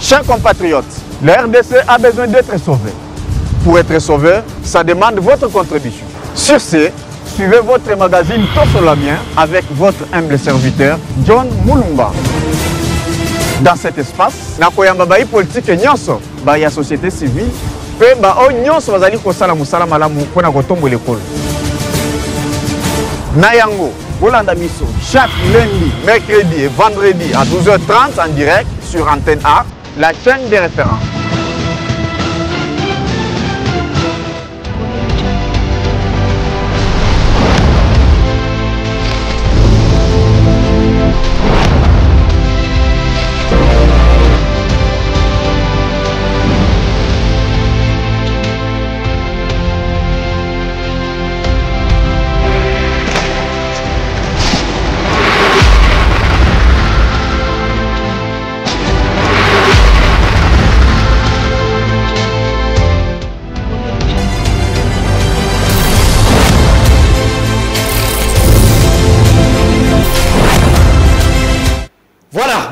Chers compatriotes, la RDC a besoin d'être sauvée. Pour être sauvé, ça demande votre contribution. Sur ce, suivez votre magazine Tosolamien avec votre humble serviteur, John Mulumba. Dans cet espace, nakoyamba bai politique nyonso, ba ya société civile, pe ba o nyonso bazali kosala musala malamu pona kotombo l'école. Nayango, Bolanda Biso, chaque lundi, mercredi et vendredi à 12h30 en direct sur Antenne A, la chaîne des références.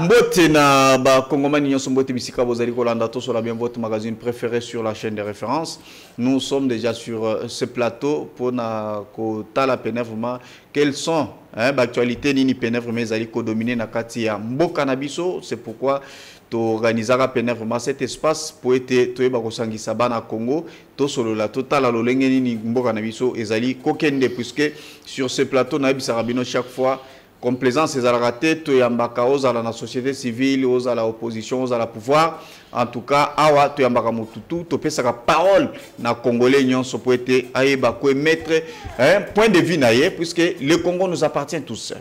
Mbote na ba Kongomani nyonso mbote bisika bozali kolanda to sur la bien votre magazine préféré sur la chaîne des références. Nous sommes déjà sur ce plateau pour na ko tala pénévrement quelles sont actualités nini pénévrement ezali ko dominer na kati ya mboka na biso. C'est pourquoi to organisera pénévrement cet espace pour être toyeba kosangisa bana Congo to solo la totala lolenge nini mboka na biso ezali kokende puisque sur ce plateau na bisara bino chaque fois complaisance et à la raté, tu yambaka aux à la société civile, aux à la opposition, aux à la pouvoir. En tout cas, awa tu yambaka mututu, tu peux sa parole na Congolais nyon so poete aïba ko mettre un point de vue naie puisque le Congo nous appartient tous.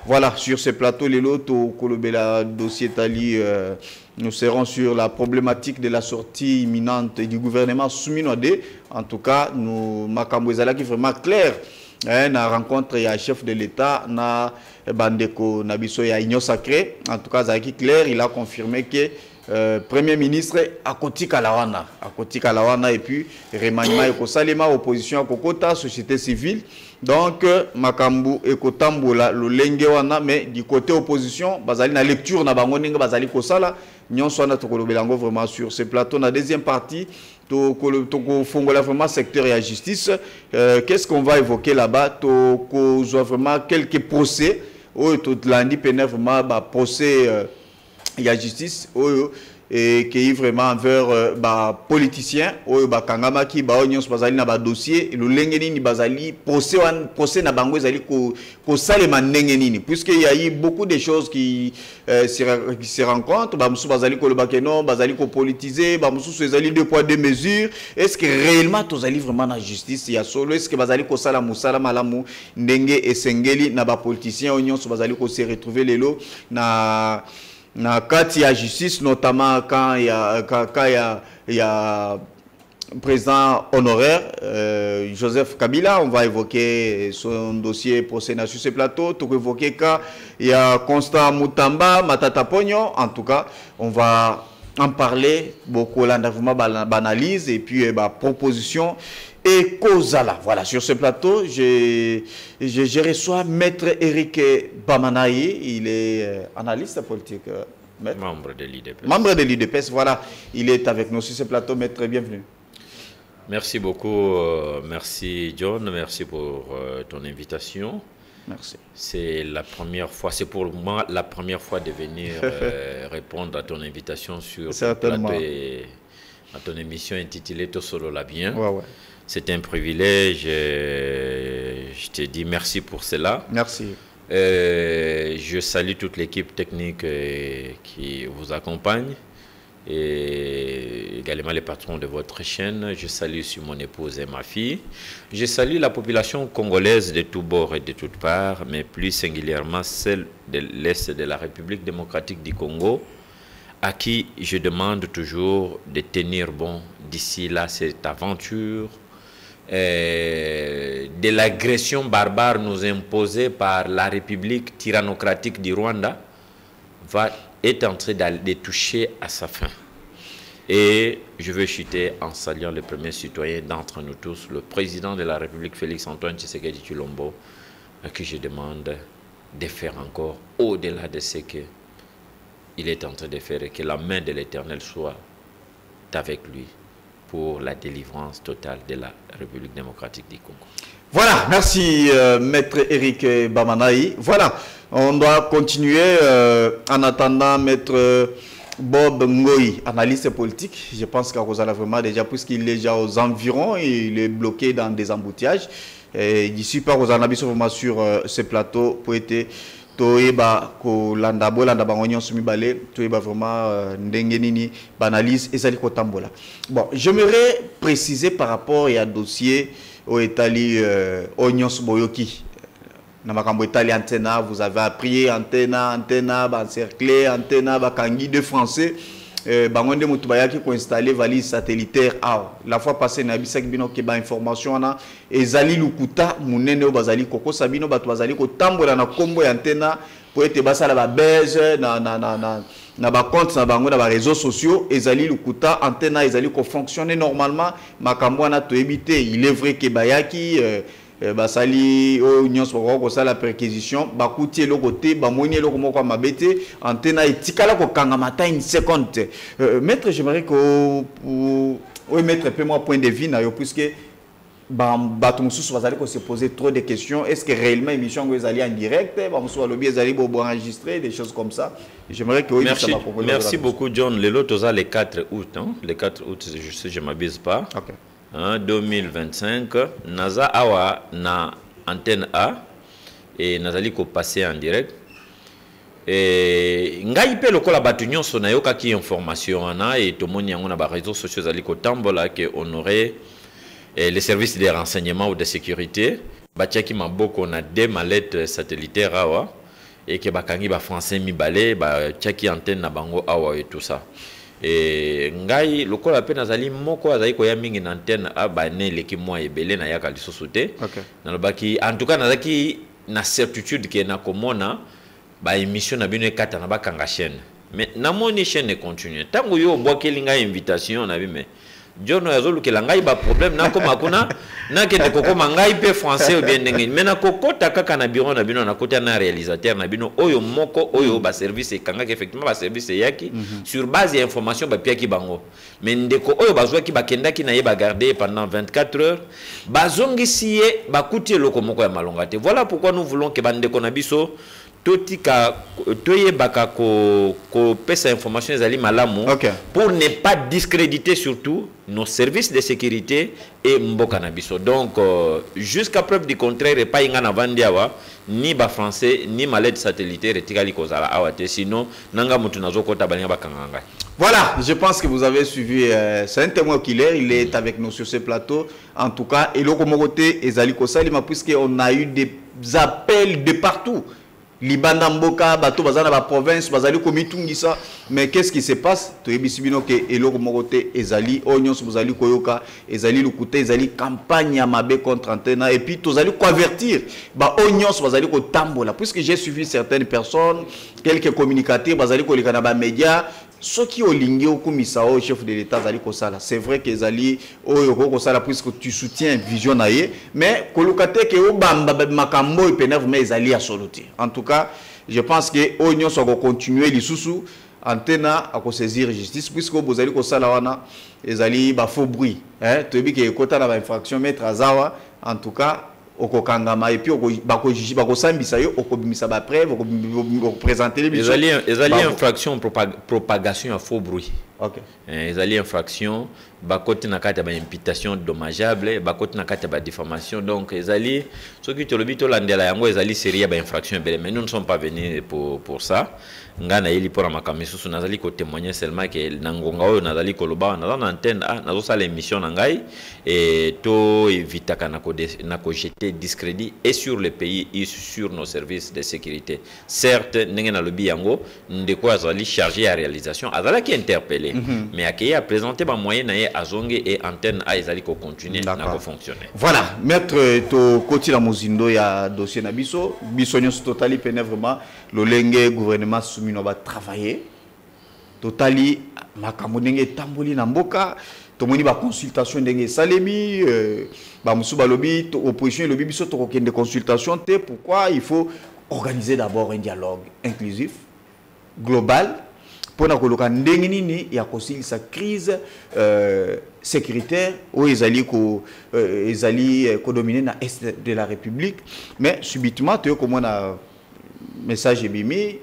Voilà, sur ce plateau les lots to kolobela dossier tali nous serons sur la problématique de la sortie imminente du gouvernement Souminode. En tout cas, nous makambo ezala qui vraiment clair. Na rencontre ya chef de l'État na bandeko nabiso ya Union Sacrée. En tout cas, Zaki Claire, il a confirmé que Premier ministre Akoti Kalawana et puis remaniement ekosalema opposition à Kokota société civile. Donc makambu ekotambola lolenge wana mais du côté opposition bazali na lecture na bango ninga bazali kosala nyonso na tokolobelango vraiment sur ce plateau na deuxième partie. Fongola vraiment secteur et la justice. Qu'est-ce qu'on va évoquer là-bas? Vraiment quelques procès. Tout lundi pénètre vraiment procès et la justice. Et qui est vraiment envers politiciens kangama qui nyons bazali na ba dossier le lengeni ni bazali procès na bango ezali ko salema ndengenini puisque il y a eu beaucoup de choses qui se rencontrent musu bazali ko le bakeno bazali ko politiser musu ezali deux poids deux mesures. Est-ce que réellement tozali vraiment na justice ya solo? Est-ce que bazali ko sala musala malamu ndenge esengeli na ba politiciens nyons bazali ko se retrouver lelo na kati ya justice, notamment quand il y a président honoraire Joseph Kabila. On va évoquer son dossier procès sur ce plateau. Tout évoquer quand il y a Constant Mutamba, Matata Pogno. En tout cas, on va en parler beaucoup là, analyse et puis proposition et causala. Voilà, sur ce plateau, je reçois Maître Eric Bamanaye. Il est analyste politique. Membre de l'IDPS. Membre de l'IDPS, voilà. Il est avec nous sur ce plateau. Maître, bienvenue. Merci beaucoup. Merci John. Merci pour ton invitation. Merci. C'est la première fois, c'est pour moi la première fois de venir répondre à ton invitation sur ce plateau et à ton émission intitulée Tosolo la bien. Ouais. C'est un privilège. Je te dis merci pour cela. Merci. Je salue toute l'équipe technique qui vous accompagne et également les patrons de votre chaîne. Je salue sur mon épouse et ma fille. Je salue la population congolaise de tous bords et de toutes parts, mais plus singulièrement celle de l'Est de la République démocratique du Congo, à qui je demande toujours de tenir bon d'ici là cette aventure de l'agression barbare nous imposée par la République tyrannocratique du Rwanda est en train de toucher à sa fin. Et je veux chuter en saluant le premier citoyen d'entre nous tous, le président de la République, Félix-Antoine Tshisekedi Tshilombo, à qui je demande de faire encore au-delà de ce que il est en train de faire et que la main de l'Éternel soit avec lui pour la délivrance totale de la République démocratique du Congo. Voilà, merci Maître Eric Bamanaï. Voilà, on doit continuer en attendant Maître Bob Ngoï, analyste politique. Je pense qu'Arosala vraiment déjà, puisqu'il est déjà aux environs, il est bloqué dans des embouteillages. D'ici par Rosana vraiment sur ce plateau pour être toyeba ko landa bolanda bangonyo sumi balé toyeba vraiment ndengenini banalise et sali ko tambola. Bon, j'aimerais préciser par rapport à dossier au Italie Onyos Boyoki. Na makambo Italie Antena, vous avez appris Antena encerclé Antena bakangi de français. Bangonde Moutubayaki qui ont installé valise satellitaire. La fois passée, na bisak bino ke ba information na ezali lukuta munene bazali koko sabino batu bazali ko tambola na kombo ya Antena pour être basala ba base na ba compte na bango na ba réseaux sociaux ezali lukuta Antena ezali ko fonctionner normalement makambo na to éviter. Il est vrai que bayaki basali nyos ko sala perquisition bakuti le côté bamoni le ko mabete Antena etikala ko kanga mata une seconde. Maître, j'aimerais que oui mettre un peu mon point de vue na yo puisque baton sous bazali ko se poser trop de questions. Est-ce que réellement émission vous allez en direct bamuso lobby ezali bo enregistrer des choses comme ça. J'aimerais que merci beaucoup John. Le lot le 4 août hein? Le 4 août je m'abuse pas. OK. 2025 naza awa na antenne A et nazali ko passer en direct et ngai pe lokola batu nyonso na yoka ki information ana et tomoni yango na ba réseaux sociaux zali ko tambola que on aurait les services de renseignement ou de sécurité batiaki maboko na deux mallettes satellitaires awa et que bakangi ba français mibale ba tiaki antenne na bango awa et tout ça. Et ngai lokola pe nazali moko azali ko ya mingi na antenne abane leki moi ebele na yaka lisosote. OK. Na lobaki en tout cas nazaki na certitude que na komona ba émission na bino ekata na bakanga chaîne. Mais na moni chaîne continue. Tango yo bwakeli ngai invitation na bime. John yazolu ke ngai ba problème na koma kuna na ke ko koma ngai pe français ou bien ndenge. Mais na kokota kaka na bureau na bino na kota na réalisateur na bino oyo moko oyo ba service ekanga effectivement ba service yaki sur base d'information ba piaki bango. Mais ndeko oyo bazwa ki bakendaki na ye ba garder pendant 24 heures bazongisi ye bakuti loko moko ya malongate. Voilà pourquoi nous voulons que bandeko na biso totika toye baka ko pesa information ezali malamu. Okay. Pour ne pas discréditer surtout nos services de sécurité et mboka na biso. Donc jusqu'à preuve du contraire pas inga na vandiawa ni ba français ni malade satellitaire etikali kozala awate sinon nanga mutu nazokota banya bakanganga. Voilà, je pense que vous avez suivi, c'est un témoin oculaire, il est avec nous sur ce plateau. En tout cas, et l'Okomogote et Zali Kosalima, puisqu'on a eu des appels de partout. Libanda Mboka, Bato Bazana, la province, Bazali Komitungisa. Mais qu'est-ce qui se passe? Toyebisibino ke Eloko Morote, Ezali, Onyos, Bozali Koyoka, Ezali Lukute, Ezali campagne à Mabé contre Antena. Et puis, Tozali convertir. Ba Onyos, Bazali Kotambola. Puisque j'ai suivi certaines personnes, quelques communicateurs, Bazali Kolekanaba Média. Ceux qui ont ligné au commissaire au chef de l'État, c'est vrai que Zali, puisque tu soutiens Vision Naye, mais Kolokate que Obamba Makambo et Pénèvre, mais Zali a soluté. En tout cas, je pense que Oignon va continuer les sous Antena à saisir justice, puisque vous allez Kosalawana, Zali ba faux bruit. Tu dis que Kota la infraction mettre Azawa, en tout cas. Okokangama et puis bakosambisa yo okobimisa ba preuve présenter les biso ezali infraction propagation à faux bruit. OK. Ezali infraction bakoti na kata ba imputation dommageable bakoti na kata ba diffamation donc ezali ce qui te lobito landela yango ezali série ba infraction belle mais nous ne sommes pas venus pour ça ngana ili pour makamisusu nazali ko témoigner seulement que nangonga oyo nazali ko loba na antenne nazo sala émission na ngai et to évitaka na ko jeter discrédit et sur le pays et sur nos services de sécurité. Certes n'engena lobby yango ndeko azali chargé à réalisation azala qui interpellé mais accueilli à présenter ba moyen na ye azonge et antenne a ezali ko continuer na ko fonctionner. Voilà, maître to koti la mozindo ya dossier na biso nyos totali pene vraiment lolenge gouvernement soumino ba travailler totali makambo ndenge tamboli na mboka tomoni ba consultation ndenge salemi ba musu ba lobby opposition lobby biso to kokende consultation pourquoi il faut organiser d'abord un dialogue inclusif global pour na koloka ndenge nini ya kosilisa crise sécuritaire où ezali ko dominer na est de la République. Mais subitement tu comme on a message ebimi,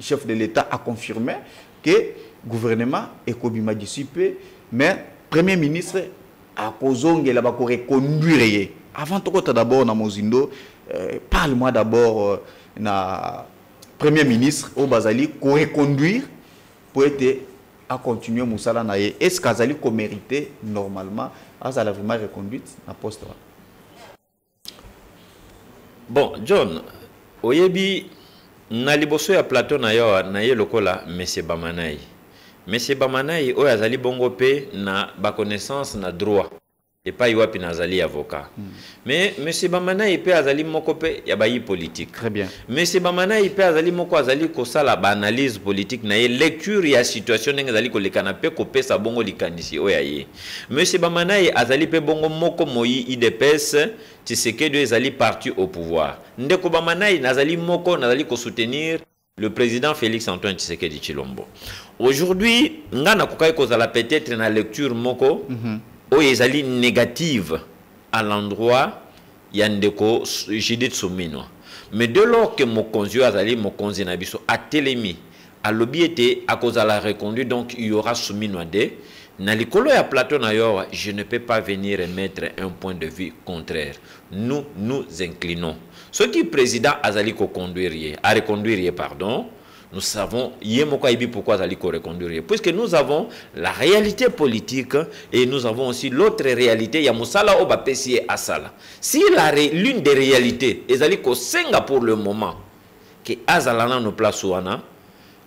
chef de l'État a confirmé que le gouvernement est kobima dissipé, mais premier ministre a kozonge la ba ko reconduire. Avant tout d'abord na mozindo, parle-moi d'abord na premier ministre au bazali ko reconduire pour être à continuer Moussala Naye. Est-ce qu'Azali ko mérité normalement Azala vraiment reconduite na poste? Bon, John, oyebi na liboso ya plateau na yo na ye lokola Monsieur Bamanayi. Monsieur Bamanayi o azali bongo pe na ba connaissance na droit et pas yoapi na azali avocat. Mais Monsieur Bamanayi pe azali moko pe ya bayi politique. Très bien. Monsieur Bamanayi pe azali moko azali ko sala ba analyse politique na ye lecture ya situation ndenge azali ko lekana pe ko pesa bongo likanisi o ya ye. Monsieur Bamanayi azali pe bongo moko moyi IDPS Tshisekedi ezali parti au pouvoir. Ndeko Bamanayi nazali moko nazali ko soutenir le président Félix Antoine Tshisekedi Tshilombo. Aujourd'hui, ngana kokai kozala peut-être na lecture moko o ezali négative à l'endroit yandeko Judith Suminwa. Mais de lors que mokonzi azali mokonzi na biso a telemi a lobby était à cause de la reconduite, donc il y aura Suminwa de na likolo ya plateau na yo, je ne peux pas venir émettre un point de vue contraire. Nous nous inclinons. Ce qui président azali ko conduire, à reconduire pardon. Nous savons pourquoi azali ko reconduire, puisque nous avons la réalité politique et nous avons aussi l'autre réalité ya musala oba pesi asala. Si l'une des réalités ezali ko senga pour le moment que azala no place wana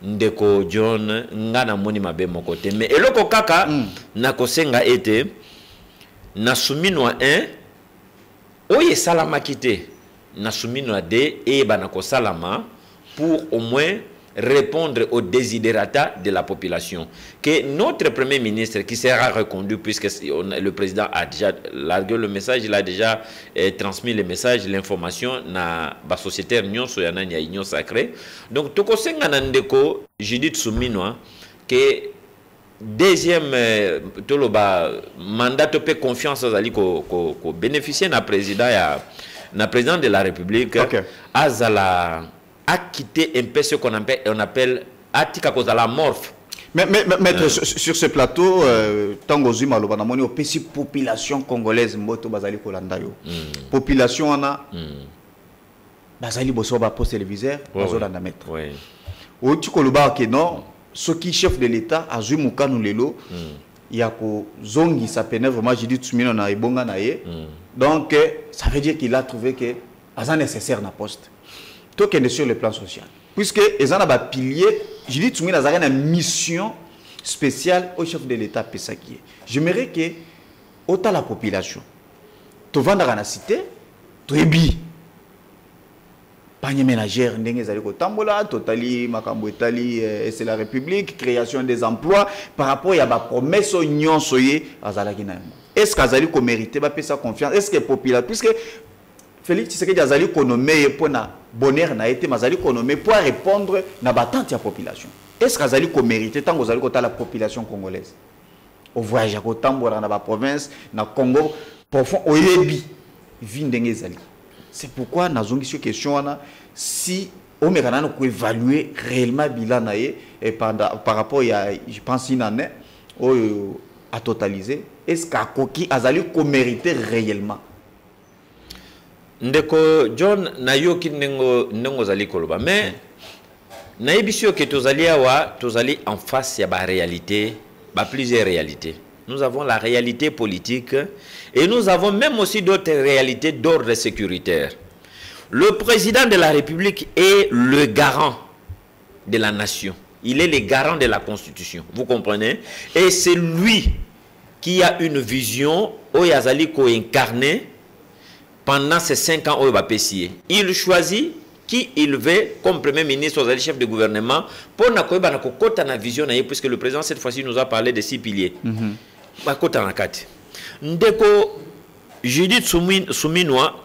ndeko John ngana moni mabe mokote, mais eloko kaka na ko senga ete na Suminwa 1 oye salama kite na Suminwa 2 et banako salama pour au moins répondre aux desiderata de la population. Que notre premier ministre qui sera reconduit, puisque le président a déjà largué le message, il a déjà transmis le message, l'information na ba sociétaire Nyon Soyana Nya Union Sacrée. Donc toko senga nandeko Judith Suminwa que deuxième toloba mandat topé confiance azali ko bénéficier na président de la République. Okay. Azala a quitté un peu ce qu'on appelle Atika Kozala morphe. Mais maître, sur ce plateau, Tango Zuma, l'Obanamoni, au PC population congolaise, Moto Bazali Kolandayo. Population, on a Bazali Bosoba post téléviseur, Bazolanda maître. Au Tukoluba, que non, ce qui chef de l'État, Azumuka Nulelo, Yako Zongi, ça pénètre vraiment, j'ai dit Tsumino na Ebonga naye. Donc, ça veut dire qu'il a trouvé que c'est nécessaire na poste. Token sur le plan social. Puisque ils ont un pilier, je dis Tsumina a une mission spéciale au chef de l'État Pesakie. J'aimerais que autant la population, tu vas dans la cité, tu es bi, panier ménagère, tambola, totali, makambo etali, c'est la République, création des emplois par rapport à la promesse union soye azalaki na. Est-ce qu'azali ko mérité ba pesa confiance? Est-ce que populaire puisque Félix Tshisekedi azali konomé pour na bonheur na été mazali konomé pour répondre na batante ya population. Est-ce qu'azali ko mérité tant que azali la population congolaise? Au voyage à Kotambola na ba province na Congo profond oyebi vindenge zali. C'est pourquoi nazongi sur question na si on me kanana ko évaluer réellement bilan na et par rapport à je pense une année à totaliser, est-ce qu'akoki azali ko mérité réellement? Ndeko John nayoki nengo zali koloba mais naibisio que tozali awa tozali en face ya ba réalité ba plusieurs réalités. Nous avons la réalité politique et nous avons même aussi d'autres réalités d'ordre sécuritaire. Le président de la République est le garant de la nation. Il est le garant de la Constitution. Vous comprenez? Et c'est lui qui a une vision oyazali ko incarné pendant ces 5 ans au Bapessier. Il choisit qui il veut comme premier ministre aux chefs de gouvernement pour na vision puisque le président cette fois-ci nous a parlé de 6 piliers. Ndeko Judith Suminwa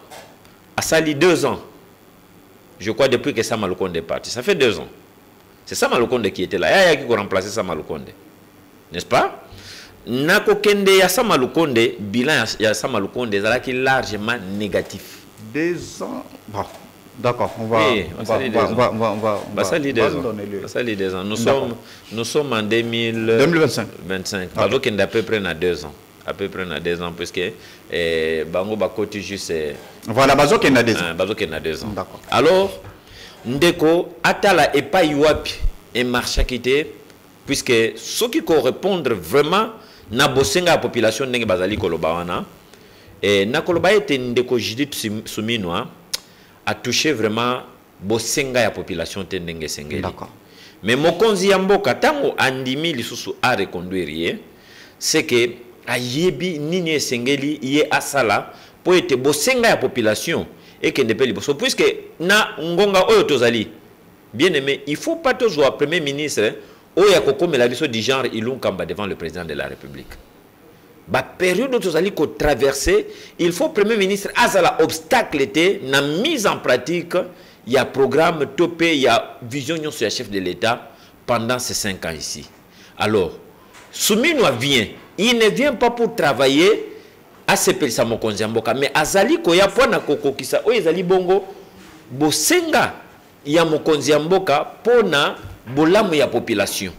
a sali 2 ans. Je crois depuis que ça m'a le compte est parti. Ça fait 2 ans. C'est Sama Lukonde qui était là. Il y a qui a remplacé Sama Lukonde. N'est-ce pas? Nako Kende ya Sama Lukonde, bilan ya Sama Lukonde, est largement négatif. 2 ans. Bon, d'accord, on va salir 2 ans. Nous sommes en 2025. Bazo Kende à peu près na 2 ans. À peu près na 2 ans, puisque Bango Bakoti juste. Voilà, Bazo Kende a 2 ans. Bazo Kende a 2 ans. D'accord. Alors, Ndeko, Atala et pas Yuapi et Marchakite, puisque ceux qui correspondent vraiment na bosenga la population ndenge bazali kolobawana et na koloba ete Ndeko Judith Suminwa a touché vraiment bosenga la population te ndenge sengeli. D'accord. Mais mokonzi ya mboka tango andimi lisusu a reconduire c'est que ayebi nini sengeli ye asala po ete bosenga la population et que ne peut pas puisque na ngonga oyo tozali bien aimé, il faut pas toujours premier ministre oya kokome la biso du genre Ilung Kamba devant le président de la République. Ba période où tozali ko traverser, il faut premier ministre azala obstacle était na mise en pratique, il y a programme topé, il y a vision sur le chef de l'État pendant ces 5 ans ici. Alors, Souminwa vient, il ne vient pas pour travailler à ce pelisa mokonzi mboka mais azali koya pona kokokisa o ezali bongo bosenga ya mokonzi mboka pona bolamu ya population.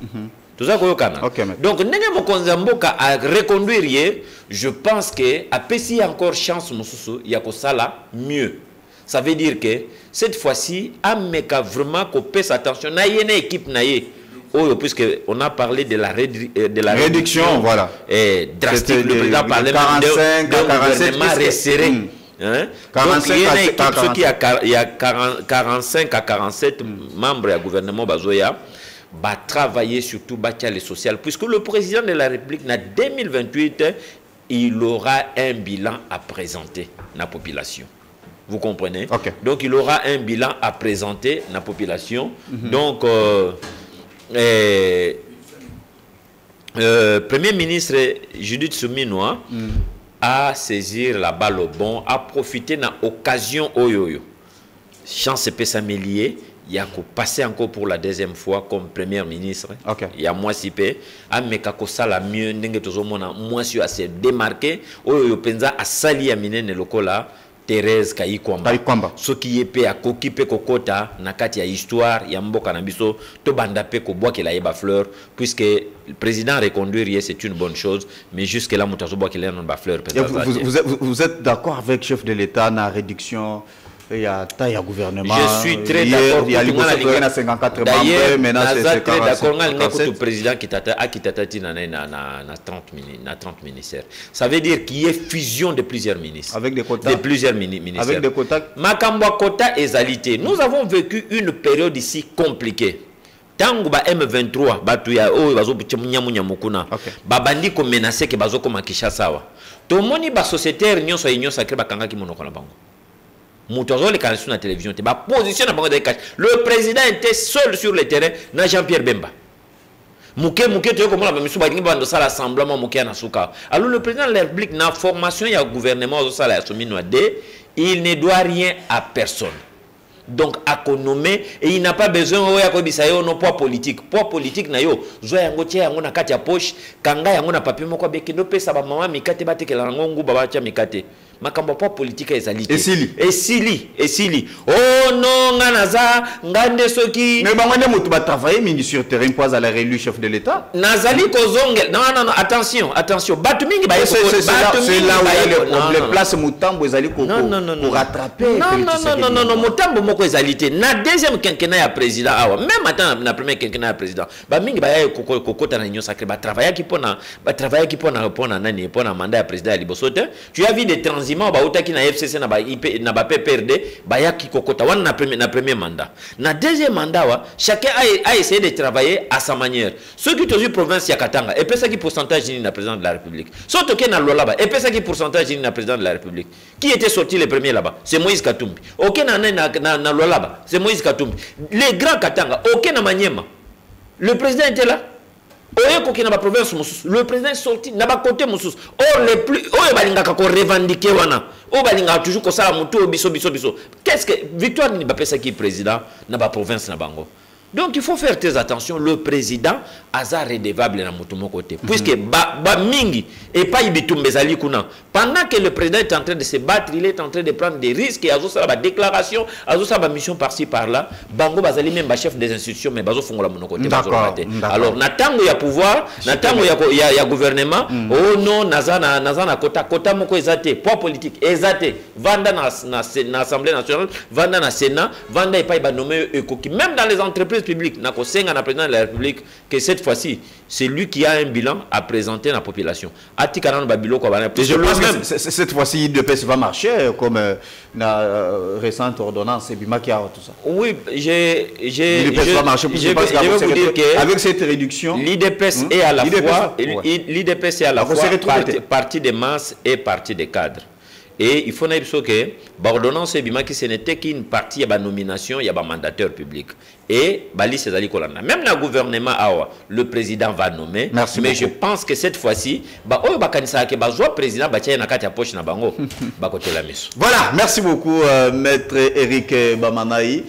Tout ça koyokana. Donc ndenge mokonzi mboka a reconduire, je pense que a pesi encore chance mususu ya kosala mieux. Ça veut dire que cette fois-ci ameka vraiment ko pèse attention na yena équipe na ye. Oh, puisque on a parlé de la réduction, voilà. Et drastique, le président parlait même d'un gouvernement resserré. 45 donc, il y a 45 à 47 membres du gouvernement Bazoya va travailler surtout le social, puisque le président de la République, en 2028, il aura un bilan à présenter à la population. Vous comprenez? Donc, il aura un bilan à présenter à la population. Donc, Premier ministre Judith Suminwa a saisi la balle au bon, a profité de l'occasion oyoyo. Chance peut s'améliorer, il y a passé encore pour la 2e fois comme premier ministre. Il y a moi si peu, a mekako sala mieux, n'enge tozo mona moi si a se démarqué, oyoyo penza a sali a mine ne lokola. Thérèse Kayikwamba. Ce qui est pe à kokipe kokota nakati ya histoire ya mboka na biso to banda pe ko bois que la yeba fleur puisque le président reconduire c'est une bonne chose mais jusque là mutazo bois que la non ba fleur. Vous êtes d'accord avec le chef de l'État na réduction il y a taille à gouvernement. Je suis très d'accord. Il y a les 54 membres, maintenant c'est 47. Le président qui t'a na 30 ministères. Ça veut dire qu'il y a fusion de plusieurs ministres. Avec des quotas. De plusieurs ministères. Avec des quotas. Makamba quota égalité. Nous avons vécu une période ici compliquée. Tango ba M23 batuya o bazo nyamunya mukuna. Babandi ko menacer ke bazo ko makisha sawa. To moni ba sociétaire nyonso yenyo sacré bakanga ki monoko na bango. Le président était seul sur le terrain, na Jean-Pierre Bemba. Alors le président de la République n'a formation, il y a gouvernement, il ne doit rien à personne. Donc à nommer et il n'a pas besoin de poids politique. Poids politique na yo, zo yango tia yango na kati ya poche, kanga yango na papier moko bekendo pesa ba mama mikate batekela ngongu baba tia mikate. Makambo poids politique ezalité. Et sili. Oh non, nganaza, ngande soki. Mais bangande mutu ba travailler mingi sur terrain pour aller réélu chef de l'État. Nazali kozonge. Non, attention. Batu mingi ba c'est là où il y a le problème. Place mutambo ezali ko pour rattraper. Non, mutambo moko ezalité. Na deuxième quinquennat ya président awa. Même attends na premier quinquennat ya président. Ba mingi ba ya kokota na union sacrée ba travailler qui pona nani pona mandat ya président ya libosote. Tu as vu des transiments ba utaki na FCC na ba IP na ba PPRD ba ya ki kokota wana na premier mandat. Na deuxième mandat wa chacun a essayé de travailler à sa manière. Ceux qui tozu province ya Katanga et pesa qui pourcentage ni na président de la République. Sauf que na Lolaba et pesa qui pourcentage ni na président de la République. Qui était sorti le premier là-bas? C'est Moïse Katumbi. OK na Lolaba, c'est Moïse Katumbi. Les grands Katanga, OK na Maniema. Le président était là. Le président est sorti, n'a pas côté Moussous. Or, les plus. Oh, balingaka ko revendiquer wana. Oh, balingaka toujours ko sala mutu biso. Qu'est-ce que. Victoire ni pas ça qui est président, n'a pas province na bango. Donc il faut faire très attention. Le président a redevable dans mon côté. Puisque mingi et pas Ibitumbezali kuna. Pendant que le président est en train de se battre, il est en train de prendre des risques. Et azo sa déclaration, azo sa mission par-ci par-là. Bango bazali même chef des institutions, mais bazo fongola mon côté. Alors natango ya pouvoir, natango ya gouvernement. Oh non, nazana kota moko ezate, poids politique ezate. Vanda na Assemblée nationale, vanda na Sénat, vanda et pas nommé ekoki. Même dans les entreprises publiques, na kosenga na président de la République que cette fois-ci, c'est lui qui a un bilan à présenter à la population. Je pense que cette fois-ci, l'UDPS va marcher comme la récente ordonnance et tout ça. Oui, l'UDPS va marcher pour avec cette réduction. L'UDPS est à la fois, l'UDPS est à la fois partie des masses et partie des cadres. Et il faut dire que l'ordonnance ce n'était qu'une partie de la nomination, il y a un mandataire public. Et Bali Césali Kolanda. Même le gouvernement, le président va nommer. Merci mais beaucoup. je pense que cette fois-ci, le président voilà, merci beaucoup, maître Eric Bamanaï.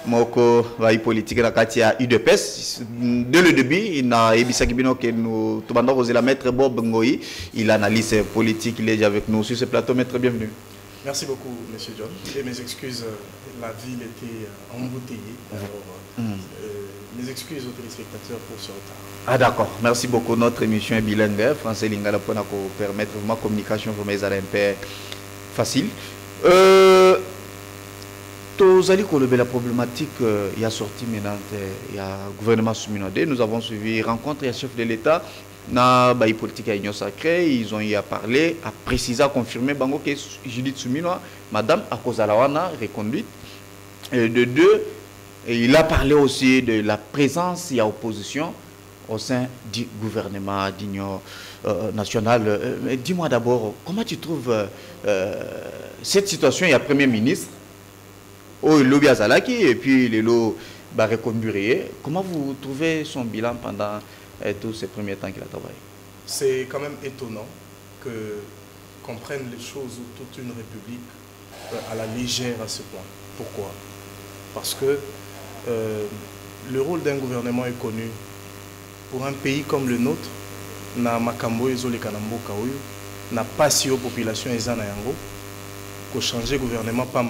Moko va politique na katia UDPS dès le début il a ebisakibino que nous tobanda poser la maître Bob Ngoyi, il analyse politique, il est déjà avec nous sur ce plateau. Maître, bienvenue. Merci beaucoup monsieur John et mes excuses, la ville était embouteillée. Alors, mes excuses aux téléspectateurs pour ce retard. Ah d'accord, merci beaucoup. Notre émission est bilingue, français lingala pour nous permettre vraiment communication pour mes un peu facile. La problématique il y a sorti maintenant, il y a gouvernement souminodé. Nous avons suivi rencontre, il y a chef de l'État, na politique à Union Sacrée, ils ont y à parler, à préciser, à confirmer bango que Judith Souminoa, madame Akozalawana reconduite. Et de deux, il a parlé aussi de la présence, il y a opposition au sein du gouvernement d'Union nationale. Dis-moi d'abord, comment tu trouves cette situation? Il y a Premier ministre. Oh, il lobby Azalaki et puis les lots reconduire. Comment vous trouvez son bilan pendant tous ces premiers temps qu'il a travaillé? C'est quand même étonnant qu'on prenne les choses ou toute une république à la légère à ce point. Pourquoi? Parce que le rôle d'un gouvernement est connu. Pour un pays comme le nôtre, na makambo ezole kanambo kaoyo, na pas si aux populations ezana yango, ko changer gouvernement pas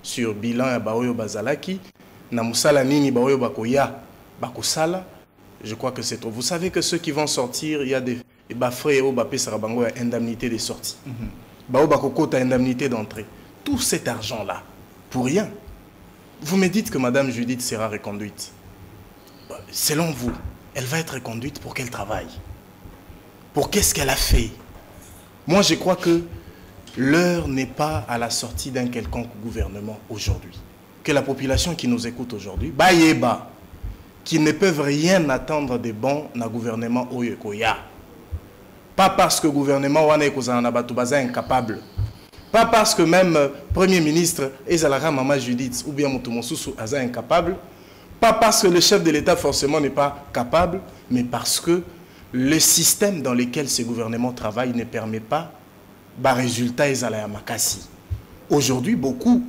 sur bilan ya baoyo bazalaki na musala nini baoyo bakoya bakosala. Je crois que c'est trop. Vous savez que ceux qui vont sortir, il y a des bafré au bapé sarabango ya indemnité de sortie. Bao bakokota indemnité d'entrée. Tout cet argent là pour rien. Vous me dites que madame Judith sera reconduite. Selon vous, elle va être reconduite pour quel travail? Pour qu'est-ce qu'elle a fait? Moi je crois que l'heure n'est pas à la sortie d'un quelconque gouvernement aujourd'hui. Que la population qui nous écoute aujourd'hui, qui ne peuvent rien attendre de bon dans le gouvernement Oyekoya. Pas parce que le gouvernement est incapable. Pas parce que même Premier ministre Ezalara Mama Judith ou bien Motomosusu est incapable. Pas parce que le chef de l'État forcément n'est pas capable, mais parce que le système dans lequel ce gouvernement travaille ne permet pas résultat ezala makasi. Aujourd'hui, beaucoup,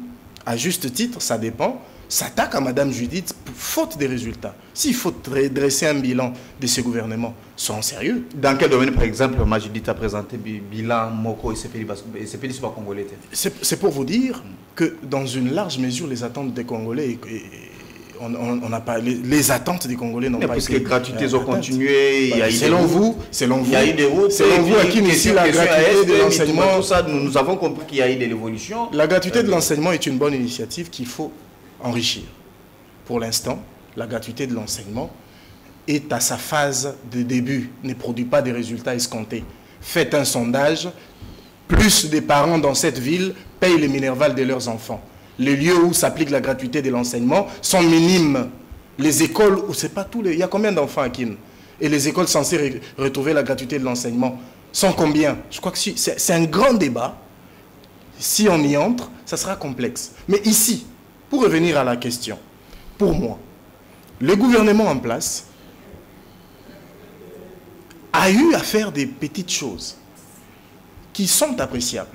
à juste titre, ça dépend, s'attaquent à Madame Judith pour faute des résultats. S'il faut dresser un bilan de ce gouvernement, soyons sérieux. Dans quel domaine, par exemple, Madame Judith a présenté bilan Moko et c'est pas congolais? C'est pour vous dire que dans une large mesure, les attentes des Congolais on n'a pas les attentes des Congolais n'ont pas été. Les gratuités ont continué. Selon vous, il y a eu des routes. Selon vous, à qui ici la gratuité de l'enseignement, tout ça, nous avons compris qu'il y a eu de l'évolution. La gratuité de l'enseignement est une bonne initiative qu'il faut enrichir. Pour l'instant, la gratuité de l'enseignement est à sa phase de début, ne produit pas des résultats escomptés. Faites un sondage, plus des parents dans cette ville payent les minervales de leurs enfants. Les lieux où s'applique la gratuité de l'enseignement sont minimes. Les écoles, où c'est pas tous les... Il y a combien d'enfants à Kin? Et les écoles censées retrouver la gratuité de l'enseignement sont combien? Je crois que c'est un grand débat. Si on y entre, ça sera complexe. Mais ici, pour revenir à la question, pour moi, le gouvernement en place a eu à faire des petites choses qui sont appréciables.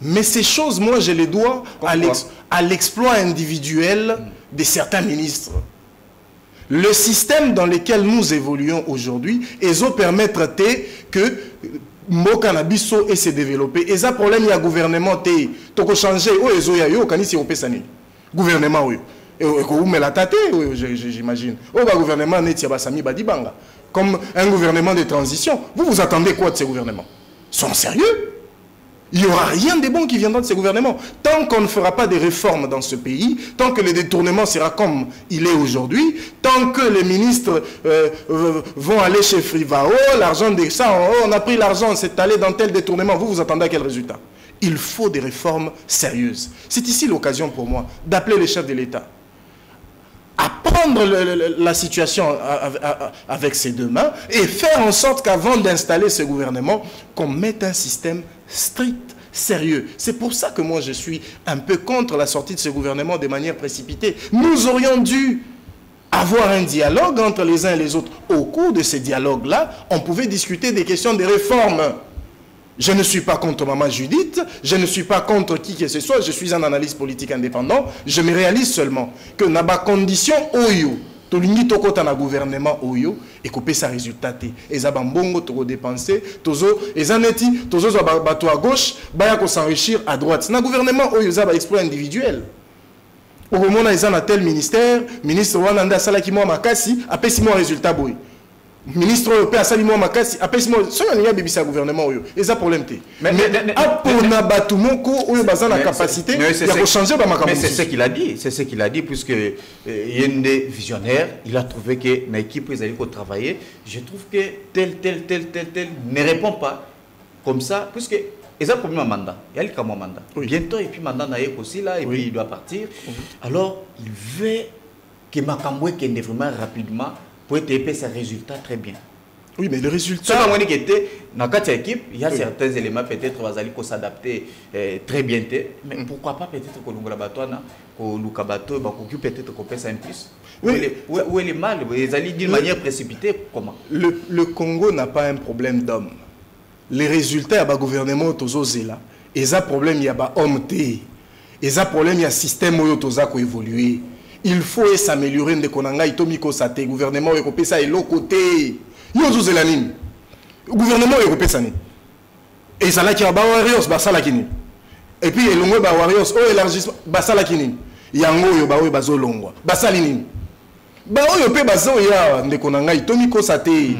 Mais ces choses, moi, je les dois à l'exploit individuel de certains ministres. Le système dans lequel nous évoluons aujourd'hui, ils ont permettre que Mboka na biso et se développer. Et ça problème il y a gouvernement té toko changer o ezo ya yo kanisi opesani. Gouvernement oui. Et ko la tate j'imagine. O ba gouvernement net ya basami badibanga. Comme un gouvernement de transition. Vous attendez quoi de ces gouvernements? Sont sérieux? Il n'y aura rien de bon qui viendra de ces gouvernements. Tant qu'on ne fera pas de réformes dans ce pays, tant que le détournement sera comme il est aujourd'hui, tant que les ministres vont aller chez Frivao, l'argent de ça, on a pris l'argent, c'est allé dans tel détournement, vous attendez à quel résultat? Il faut des réformes sérieuses. C'est ici l'occasion pour moi d'appeler les chefs de l'État à prendre la situation avec ses deux mains et faire en sorte qu'avant d'installer ce gouvernement, qu'on mette un système strict, sérieux. C'est pour ça que moi je suis un peu contre la sortie de ce gouvernement de manière précipitée. Nous aurions dû avoir un dialogue entre les uns et les autres. Au cours de ces dialogues-là, on pouvait discuter des questions de réforme. Je ne suis pas contre Maman Judith, je ne suis pas contre qui que ce soit, je suis un analyste politique indépendant. Je me réalise seulement que dans la condition Oyo, tolingi tokota na gouvernement Oyo, et couper sa résultat. Et ça bambongo toko dépenser, tozo, et zaneti, tozo bato à gauche, baya ko s'enrichir à droite. Na gouvernement Oyo, ça va exploit individuel. Au moment où ils ont tel ministère, ministre Wananda Salaki Moa Makasi, après 6 mois résultat boy. Ministre européen Salimo Makasi après ce moment soyons liés bibisa gouvernement oyo et ça problème té mais pour na batumoko oyo baza na capacité il faut changer ba makambo. Mais c'est ce qu'il a dit puisque Yende visionnaire il a trouvé que na équipe ils allaient travailler. Je trouve que tel ne répond pas comme ça puisque ils ont promis un mandat il y a le comme mandat bientôt et puis mandat na aussi là et puis il doit partir. Alors il veut que makambo kende vraiment rapidement pour être ses résultats très bien. Oui, mais le résultat... Dans notre équipe, il y a certains éléments peut-être qui s'adapter très bien. Mais pourquoi pas peut-être que nous peut-être qu'on peut ça un plus. Où est le mal? Ils allaient d'une manière précipitée. Comment? Le Congo n'a pas un problème d'homme. Les résultats, il y a un gouvernement qui là. Et ça problème, il y a un homme. Et ça problème, il y a un système qui évolue. Il faut s'améliorer de konanga itomiko sate gouvernement européen ça est l'autre côté. Yozo zelanine. Gouvernement européen ça ni. Et ça là qui a ba warriors ba sala kini. Et puis elongwe ba warriors o élargissement ba sala kini. Yango yo ba we bazo longwa. Ba salini. Ba oyo pe bazo ya de konanga itomiko sate.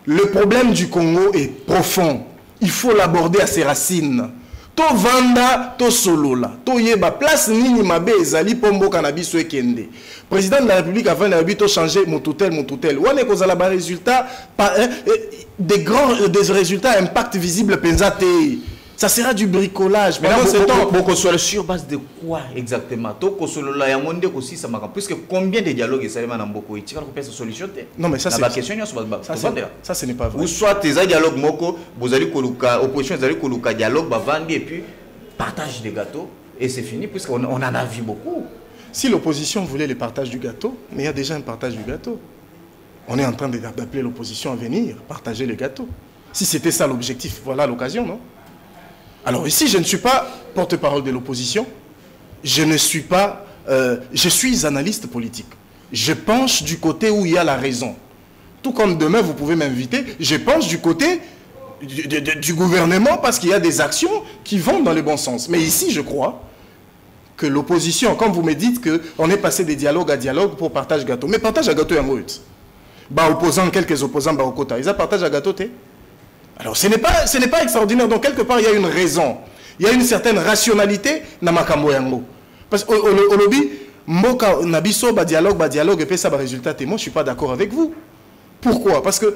Le problème du Congo est profond. Il faut l'aborder à ses racines. To vanda, to solola, to yeba place nini mabe ezali pombo cannabis ekende. Président de la République avant la République to changer mon toutel. Wane kozala ba résultat des résultats impact visible penzate. Ça sera du bricolage. Mais dans ce temps, beaucoup sur base de quoi exactement? To solola ya monde aussi ça marque puisque combien de dialogues ça va dans beaucoup et tu vas trouver cette solution. Non mais ça c'est la question ça ce n'est pas vrai. Ou soit tes dialogues moko, vous allez koluka opposition vous allez koluka dialogue ba vendre et puis partage des gâteaux et c'est fini puisqu'on en a vu beaucoup. Si l'opposition voulait le partage du gâteau, mais il y a déjà un partage du gâteau. On est en train d'appeler l'opposition à venir partager le gâteau. Si c'était ça l'objectif, voilà l'occasion, non? Alors ici, je ne suis pas porte-parole de l'opposition. Je suis analyste politique. Je penche du côté où il y a la raison. Tout comme demain, vous pouvez m'inviter, je penche du côté du gouvernement parce qu'il y a des actions qui vont dans le bon sens. Mais ici, je crois que l'opposition, comme vous me dites qu'on est passé de dialogue à dialogue pour partage gâteau. Mais partage à gâteau, il y a un mot. Quelques opposants, au quota. Ils ont partage à gâteau, alors, ce n'est pas extraordinaire. Donc, quelque part, il y a une raison. Il y a une certaine rationalité dans Makambo Yango. Parce qu'au lobby, Mboka Nabiso, dialogue, et puis ça va résultat. Et moi, je ne suis pas d'accord avec vous. Pourquoi? Parce que,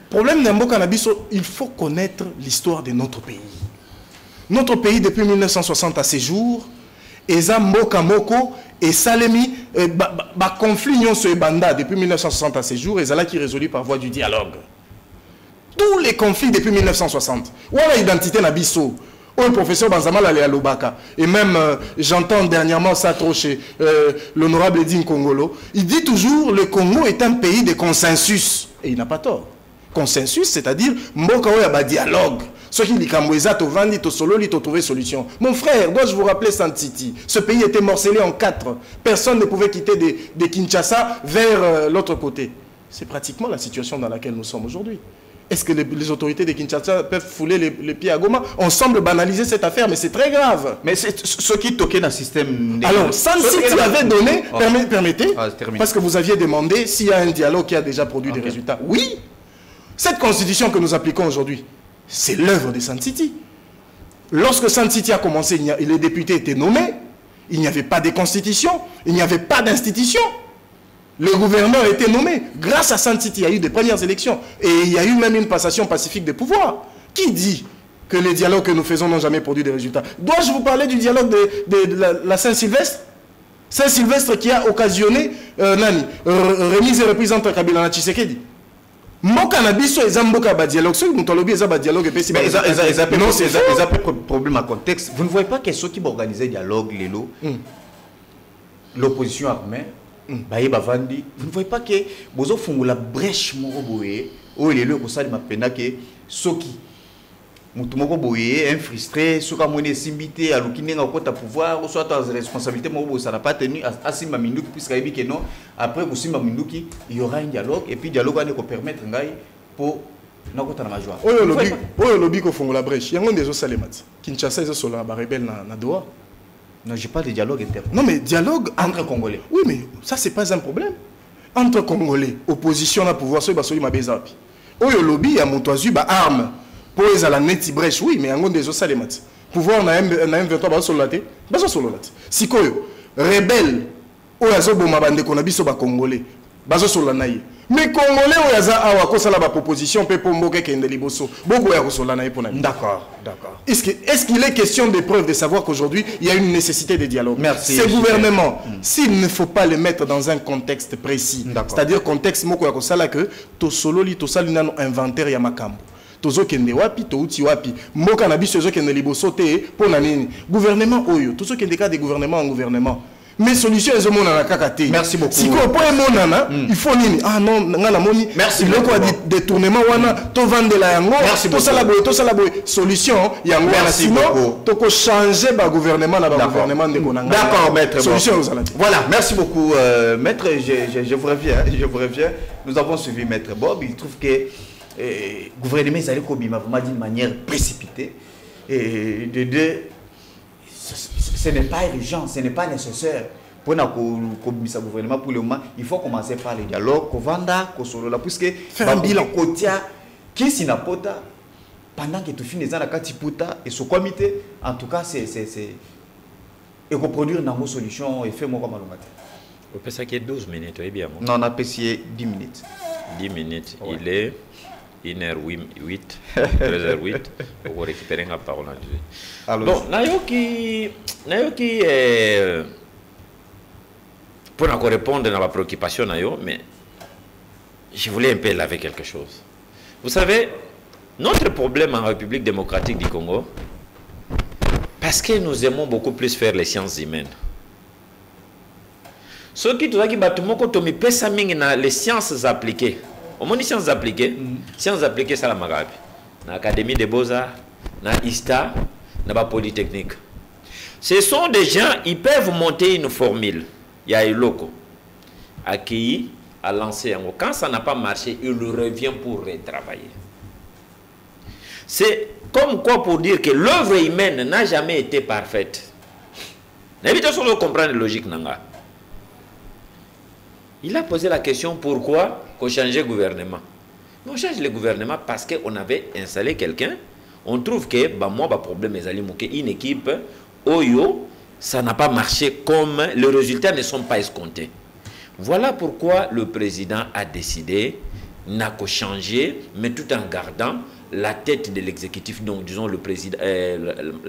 problème de Mboka Nabiso, il faut connaître l'histoire de notre pays. Notre pays, depuis 1960 à ces jours, Eza Mboka Moko et Salemi, conflit Nyon sur Banda depuis 1960 à ces jours, et Zala qui est résolu par voie du dialogue. Tous les conflits depuis 1960. Où est l'identité Nabiso? Où le professeur Banzama allait à Lobaka? Et même, j'entends dernièrement ça trop chez l'honorable Edine Kongolo. Il dit toujours le Congo est un pays de consensus. Et il n'a pas tort. Consensus, c'est-à-dire Mboka Oya ba dialogue. Ceux qui disent Kamweza, to Vandi, to Solo, to trouver solution. Mon frère, dois-je vous rappeler Santiti? Ce pays était morcelé en 4. Personne ne pouvait quitter de Kinshasa vers l'autre côté. C'est pratiquement la situation dans laquelle nous sommes aujourd'hui. Est-ce que les autorités de Kinshasa peuvent fouler les pieds à Goma? On semble banaliser cette affaire, mais c'est très grave. Mais c'est ce qui toquait dans le système... Alors, Santiti avait donné... Permettez, parce que vous aviez demandé s'il y a un dialogue qui a déjà produit des résultats. Oui. Cette constitution que nous appliquons aujourd'hui, c'est l'œuvre de Santiti. Lorsque Santiti a commencé, les députés étaient nommés, il n'y avait pas de constitution, il n'y avait pas d'institution. Le gouverneur a été nommé. Grâce à Santiti, il y a eu des premières élections. Et il y a eu même une passation pacifique des pouvoirs. Qui dit que les dialogues que nous faisons n'ont jamais produit de résultats? Dois-je vous parler du dialogue de la Saint-Sylvestre? Saint-Sylvestre qui a occasionné remise et reprise entre Kabila et Tshisekedi. Moka na biso ezamboka ba dialogue, ceux qui ont eza ba dialogue et puis non c'est un problème à contexte. Vous ne voyez pas que ceux qui vont organiser dialogue l'opposition armée Baye Bavandi, vous ne voyez pas que bozo fongo la brèche moko boye o lelo ko sali mapena ke soki mutu moko boye un frustré soka mone simbité alukine nga kota pouvoir soit ta responsabilité moko ça n'a pas tenu à simba minduki puisque ibi que non après ko simba minduki il y aura un dialogue et puis dialogue va ko permettre ngai pour na kota na majwa oyo lobby ko fongo la brèche yango ndezo salemati Kinshasa ezo sola ba rebelle na Doha. Non, je parle de dialogue interne. Non, mais dialogue entre Congolais. Oui, mais ça, c'est pas un problème. Entre Congolais, opposition à pouvoir, soit il m'a baisé. Oyo lobby, il y a mon toisu, arme. Pour les à la neti brèche, oui, mais en gros, des os salémat. Pouvoir, on a un 23, bah, sur la tête. Bah, sur la tête. Si quoi, rebelle, oyo zo bomba bande qu'on a biso ba Congolais. Bah, sur la naïe. Mais Congolais, oyo za awa, ko sala ba proposition, pe pour mboke kende liboso. Boko ya ko sur la naïe pour naïe. D'accord, d'accord. Est-ce qu'il est question de preuve de savoir qu'aujourd'hui, il y a une nécessité de dialogue? Merci. Ces gouvernements, s'il ne faut pas les mettre dans un contexte précis, c'est-à-dire contexte moko ya kosala que to solo li to sali nano inventaire ya makambo. Tozo kende wapi, to uti wapi. Mboka na biso zo kende liboso te pona nini. Gouvernement oyo, tozo kende ka des gouvernements en gouvernement. Mais solution est monana kakate. Merci beaucoup. Si ko po monana, il faut nini? Ah non, ngana moni. Merci beaucoup. Le quoi détournement wana to vendre la yango. To sala boy, solution yango. Sinon, to ko changer ba gouvernement na ba gouvernement de konanga. D'accord, maître. Solution aux alati. Voilà, merci beaucoup maître, je vous reviens, Nous avons suivi maître Bob, il trouve que le gouvernement s'allait vraiment d'une manière précipitée et ce n'est pas urgent, ce n'est pas nécessaire. Pour le gouvernement, pour le moment, il faut commencer par le dialogue, Kovanda, Kosolola, puisque faire un bilan. Qui s'y n'a pas, pendant que tu finis dans la Katiputa et ce comité, en tout cas, c'est. Et produire une solution et faire mon malomate. Vous pensez qu'il y a 12 minutes, oui, bien. Non, on a passé 10 minutes. 10 minutes, ouais. Il est 1h08, 13h08, pour récupérer la parole. Bon, Nayoki, pour encore répondre à ma préoccupation, mais je voulais un peu laver quelque chose. Vous savez, notre problème en République démocratique du Congo, parce que nous aimons beaucoup plus faire les sciences humaines. Ce qui est les sciences appliquées. Au moins, les sciences appliquées, c'est la Magabi. Dans l'Académie des Beaux-Arts, dans l'ISTA, dans la Polytechnique. Ce sont des gens, ils peuvent monter une formule. Il y a un loco accueilli à lancer un mot. Quand ça n'a pas marché, il revient pour retravailler. C'est comme quoi pour dire que l'œuvre humaine n'a jamais été parfaite. N'évitez pas de comprendre la logique. Il a posé la question pourquoi qu'on changeait le gouvernement. On change le gouvernement parce qu'on avait installé quelqu'un. On trouve que problème est une équipe Oyo, ça n'a pas marché comme les résultats ne sont pas escomptés. Voilà pourquoi le président a décidé n'a qu'à changer, mais tout en gardant la tête de l'exécutif, donc disons le président,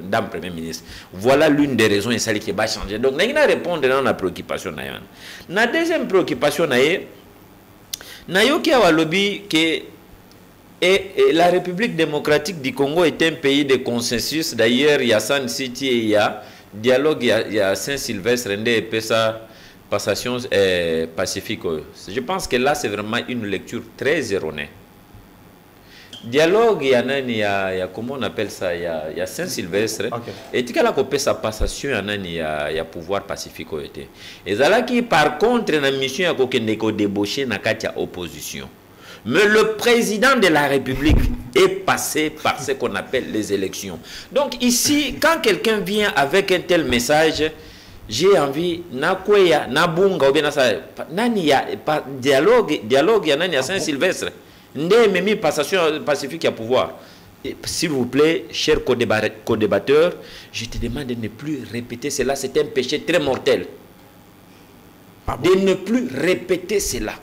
dame premier ministre. Voilà l'une des raisons qui va changer. Donc, nous allons répondre à la préoccupation. La deuxième préoccupation, c'est lobby que la République démocratique du Congo est un pays de consensus. D'ailleurs, il y a San City et il y a dialogue, il y a Saint-Sylvestre, et Pessa, passation pacifique. Je pense que là, c'est vraiment une lecture très erronée. Dialogue, il y a comment on appelle ça, il y a Saint-Sylvestre. Et tu as coupé sa passation, il y a pouvoir pacifique. Et ça qui par contre, la mission a débauché dans la opposition. Mais le président de la République est passé par ce qu'on appelle les élections. Donc ici, quand quelqu'un vient avec un tel message, j'ai envie, Nakweya, Nabunga, ou bien Nani ya dialogue, il y a à Saint-Sylvestre. Ndé memi passation pacifique à pouvoir. S'il vous plaît, chers co-débatteurs, je te demande de ne plus répéter cela. C'est un péché très mortel. De ne plus répéter cela.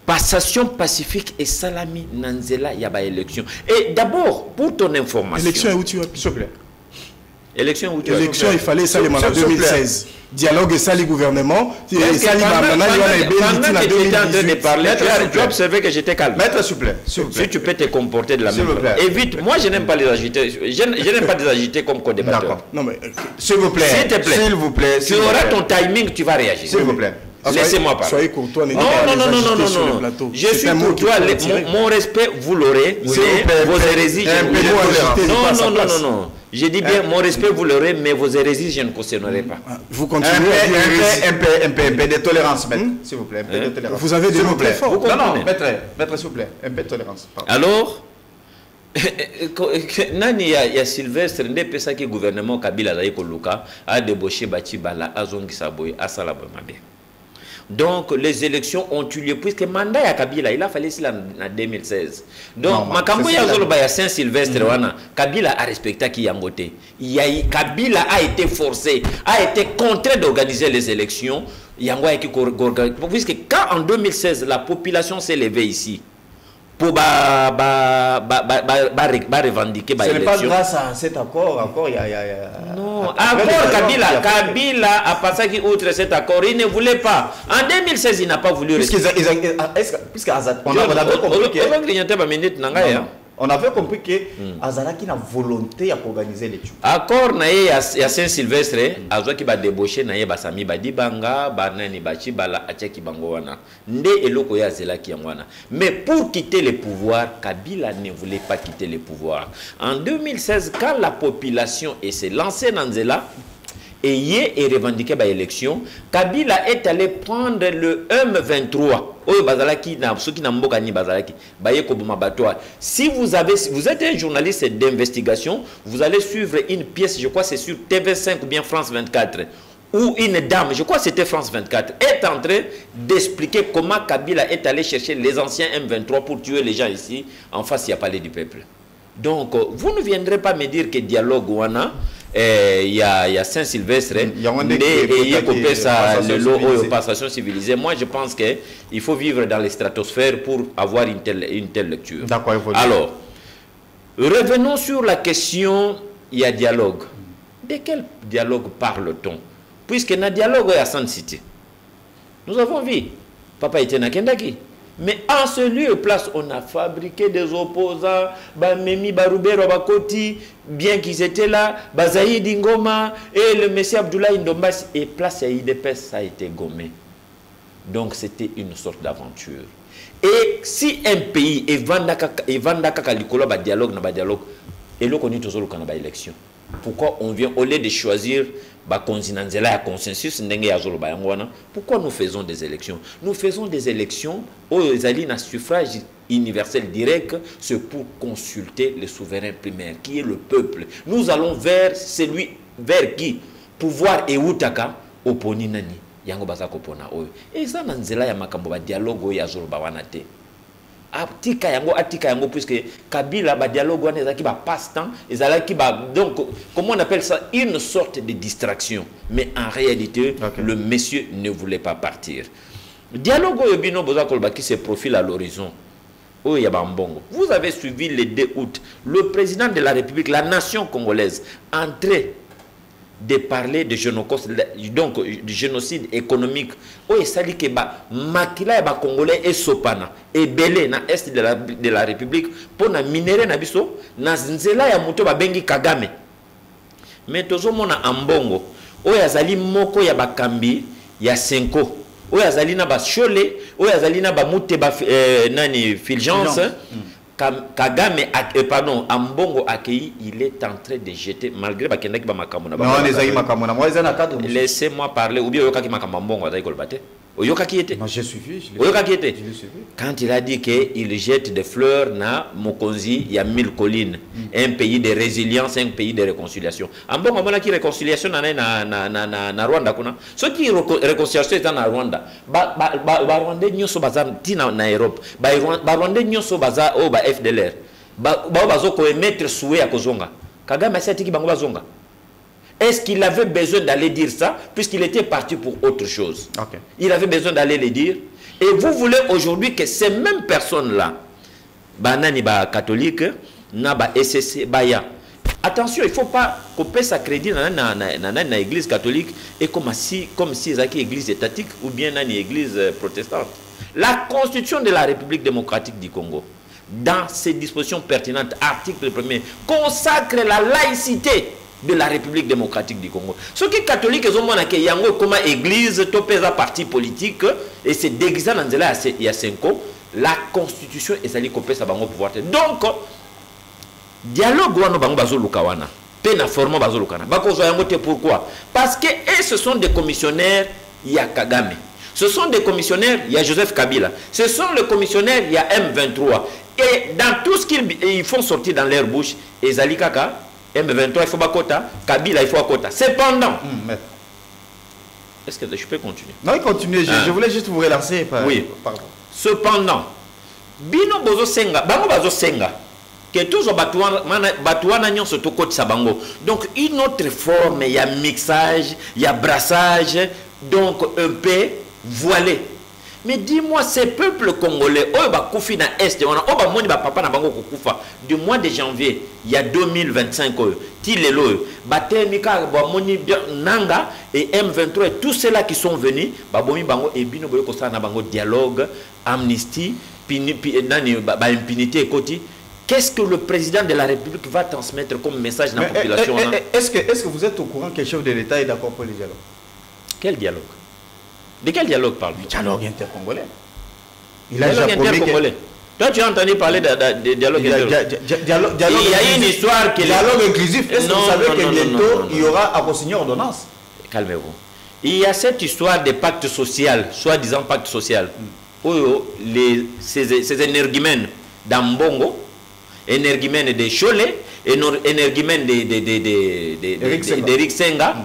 Passation pacifique et salami nanzela yaba élection. Et d'abord, pour ton information. Élection où tu as, s'il te plaît. Élection où tu as. Élection, il fallait ça en 2016. Dialogue et sali gouvernement. Pendant que tu étais en train de parler, tu as observé que j'étais calme. Maître, s'il vous plaît. Si tu peux te comporter de la même manière. Évite, moi je n'aime pas les agiter. Je n'aime pas les agiter comme co-débatteur. Non mais s'il vous plaît. S'il te plaît. S'il vous plaît. Tu auras ton timing, tu vas réagir. S'il vous plaît. Laissez-moi parler. Soyez courtois. Non. Je suis courtois. Mon respect, vous l'aurez. Vos hérésies, non. Je dis bien, mon respect, vous l'aurez, mais vos hérésies, je ne cautionnerai pas. Vous continuez à dire un peu de tolérance, maître. S'il vous plaît, un peu de tolérance. Vous avez des mots très forts. Non, maître, s'il vous plaît, un peu de tolérance. Alors, Nani ya Sylvestre, ne peut ça que le gouvernement Kabila a débauché Batibala, Azongisa Boy, Asalabomabe. Donc, les élections ont eu lieu, puisque le mandat à Kabila, il a fallu en 2016. Donc, Makambo ya Saint-Sylvestre, Kabila a respecté qui Yangote. Kabila a été forcé, a été contraint d'organiser les élections. Puisque quand en 2016, la population s'est levée ici, pour revendiquer ce n'est pas grâce à cet accord, encore il y a... Non, accord Kabila a passé qui outre cet accord, il ne voulait pas. En 2016, il n'a pas voulu... On avait compris que Azalaki a volonté d'organiser l'étude. Accord à Saint-Sylvestre, Azaki va débaucher na Basami Badibanga, Banani Bachi Bala Acheki Bangowana. Nde eloko ya Zelaki Yangwana. Mais pour quitter le pouvoir, Kabila ne voulait pas quitter le pouvoir. En 2016, quand la population s'est lancée dans Zela, et revendiqué par l'élection, Kabila est allé prendre le M23. Si vous êtes un journaliste d'investigation, vous allez suivre une pièce, je crois c'est sur TV5 ou bien France 24, où une dame, je crois que c'était France 24, est en train d'expliquer comment Kabila est allé chercher les anciens M23 pour tuer les gens ici, en face il y a Palais du Peuple. Donc, vous ne viendrez pas me dire que dialogue ou il y a Saint-Sylvestre, il y a le passation civilisée. Moi, je pense qu'il faut vivre dans les stratosphères pour avoir une telle lecture. Alors, revenons sur la question, il y a dialogue. De quel dialogue parle-t-on? Puisque dans le dialogue, il y a San City. Nous avons vu, Papa était na Kendaki. Mais en ce lieu place, on a fabriqué des opposants, Memi Baroubero Bakoti, bien qu'ils étaient là, Bazaïd Ngoma et le monsieur Abdoulaye Ndombas, et place à IDPS, ça a été gommé. Donc c'était une sorte d'aventure. Et si un pays est vendaka likolo ba dialogue, et le connaît toujours le élection. Pourquoi on vient, au lieu de choisir consensus, pourquoi nous faisons des élections? Nous faisons des élections où les alliés à suffrage universel direct, c'est pour consulter le souverain primaire, qui est le peuple. Nous allons vers celui, vers qui pouvoir et outaka oponi nani. Yango bazako pona oyo. Et ça nanzela ya makambo ba dialogue ya zolo bawanate. Atika yango puisque Kabila ba dialogue wana ezaki ba passe-temps, ezalaki ba donc comment on appelle ça, une sorte de distraction, mais en réalité le monsieur ne voulait pas partir. Dialogue yobino bozakolba qui se profile à l'horizon. Oh Yabambongo. Vous avez suivi le 2 août, le président de la République, la nation congolaise entrait de parler de génocide, donc du génocide économique. Oh, ça dit que makila ba congolais et sopana et belé na est de la République pour na minerai na biso na nzela ya moto ba bengi Kagame. Mais tozo mona ambongo. Oh yazali moko ya bakambi ya Senko. Oh yazali na ba chole, oh yazali na ba mute ba nani Fulgence. Kagame, pardon, Ambongo accueilli, il est en train de jeter, malgré Bakendaki Bamakamona. Non, les amis Makamona, moi, ils ont un cadre. Laissez-moi parler, ou bien Yokaki Makamambongo, à Daïkolbate. Oyoka qui était. Moi, j'ai suivi. Oyoka qui était. Quand il a dit qu'il jette des fleurs na Mokonzi, il y a 1000 collines. Un pays de résilience, un pays de réconciliation. En bon moment, qui réconciliation na Rwanda kuna. Ce qui réconciliation est en Rwanda. Rwanda nyoso bazar tina na Europe. Rwanda nyoso bazar o ba FDLR. Bazo ko mettre souhait à kozonga. Kagame c'est qui bango bazonga. Est-ce qu'il avait besoin d'aller dire ça, puisqu'il était parti pour autre chose? Il avait besoin d'aller le dire. Et vous voulez aujourd'hui que ces mêmes personnes-là, banani ba catholique, na ba SSC, baya. Attention, il ne faut pas couper sa crédit dans l'église catholique et comme si c'est une église étatique ou bien une église protestante. La constitution de la République démocratique du Congo, dans ses dispositions pertinentes, article 1er, consacre la laïcité de la République démocratique du Congo. Ce qui est catholique, ils ont dit yango comme église, topeza parti politique, et c'est déguisé dans il y a 5 ans, la constitution est allée couper sa bango pouvoir. Donc, dialogue wano bango bazo lukawana, pena forma bazo lukana. Bakozo yango te pourquoi? Parce que ce sont des commissionnaires, il y a Kagame. Ce sont des commissionnaires, il y a Joseph Kabila. Ce sont les commissionnaires, il y a M23. Et dans tout ce qu'ils font sortir dans leur bouche, Ezali Kaka, M23, il faut Bakota, Kabila, il faut Akota. Cependant, est-ce que je peux continuer? Non, continuez. Je voulais juste vous relancer. Oui. Pardon. Cependant, Bino Bozo Senga, Bango Bazo Senga, que tous les batouana nyon se tokoti sabango. Donc, une autre forme, il y a mixage, il y a brassage, donc un peu voilé. Mais dis-moi, ces peuples congolais, du mois de janvier, il y a 2025, Nanga et M23 et tous ceux-là qui sont venus, dialogue, amnistie, impunité. Qu'est-ce que le président de la République va transmettre comme message dans la population? Est-ce que vous êtes au courant que le chef de l'État est d'accord pour le dialogue? Quel dialogue? De quel dialogue parle-t-on? Dialogue intercongolais. Dialogue intercongolais. Toi, tu as entendu parler de dialogue intercongolais. Il y a une histoire qui est... Dialogue inclusif. Est-ce que vous savez que bientôt, il y aura à signer ordonnance? Calmez-vous. Il y a cette histoire de pacte social, soi-disant pacte social, où ces énergumènes d'Ambongo, énergumènes de Cholet, énergumènes d'Eric Senga,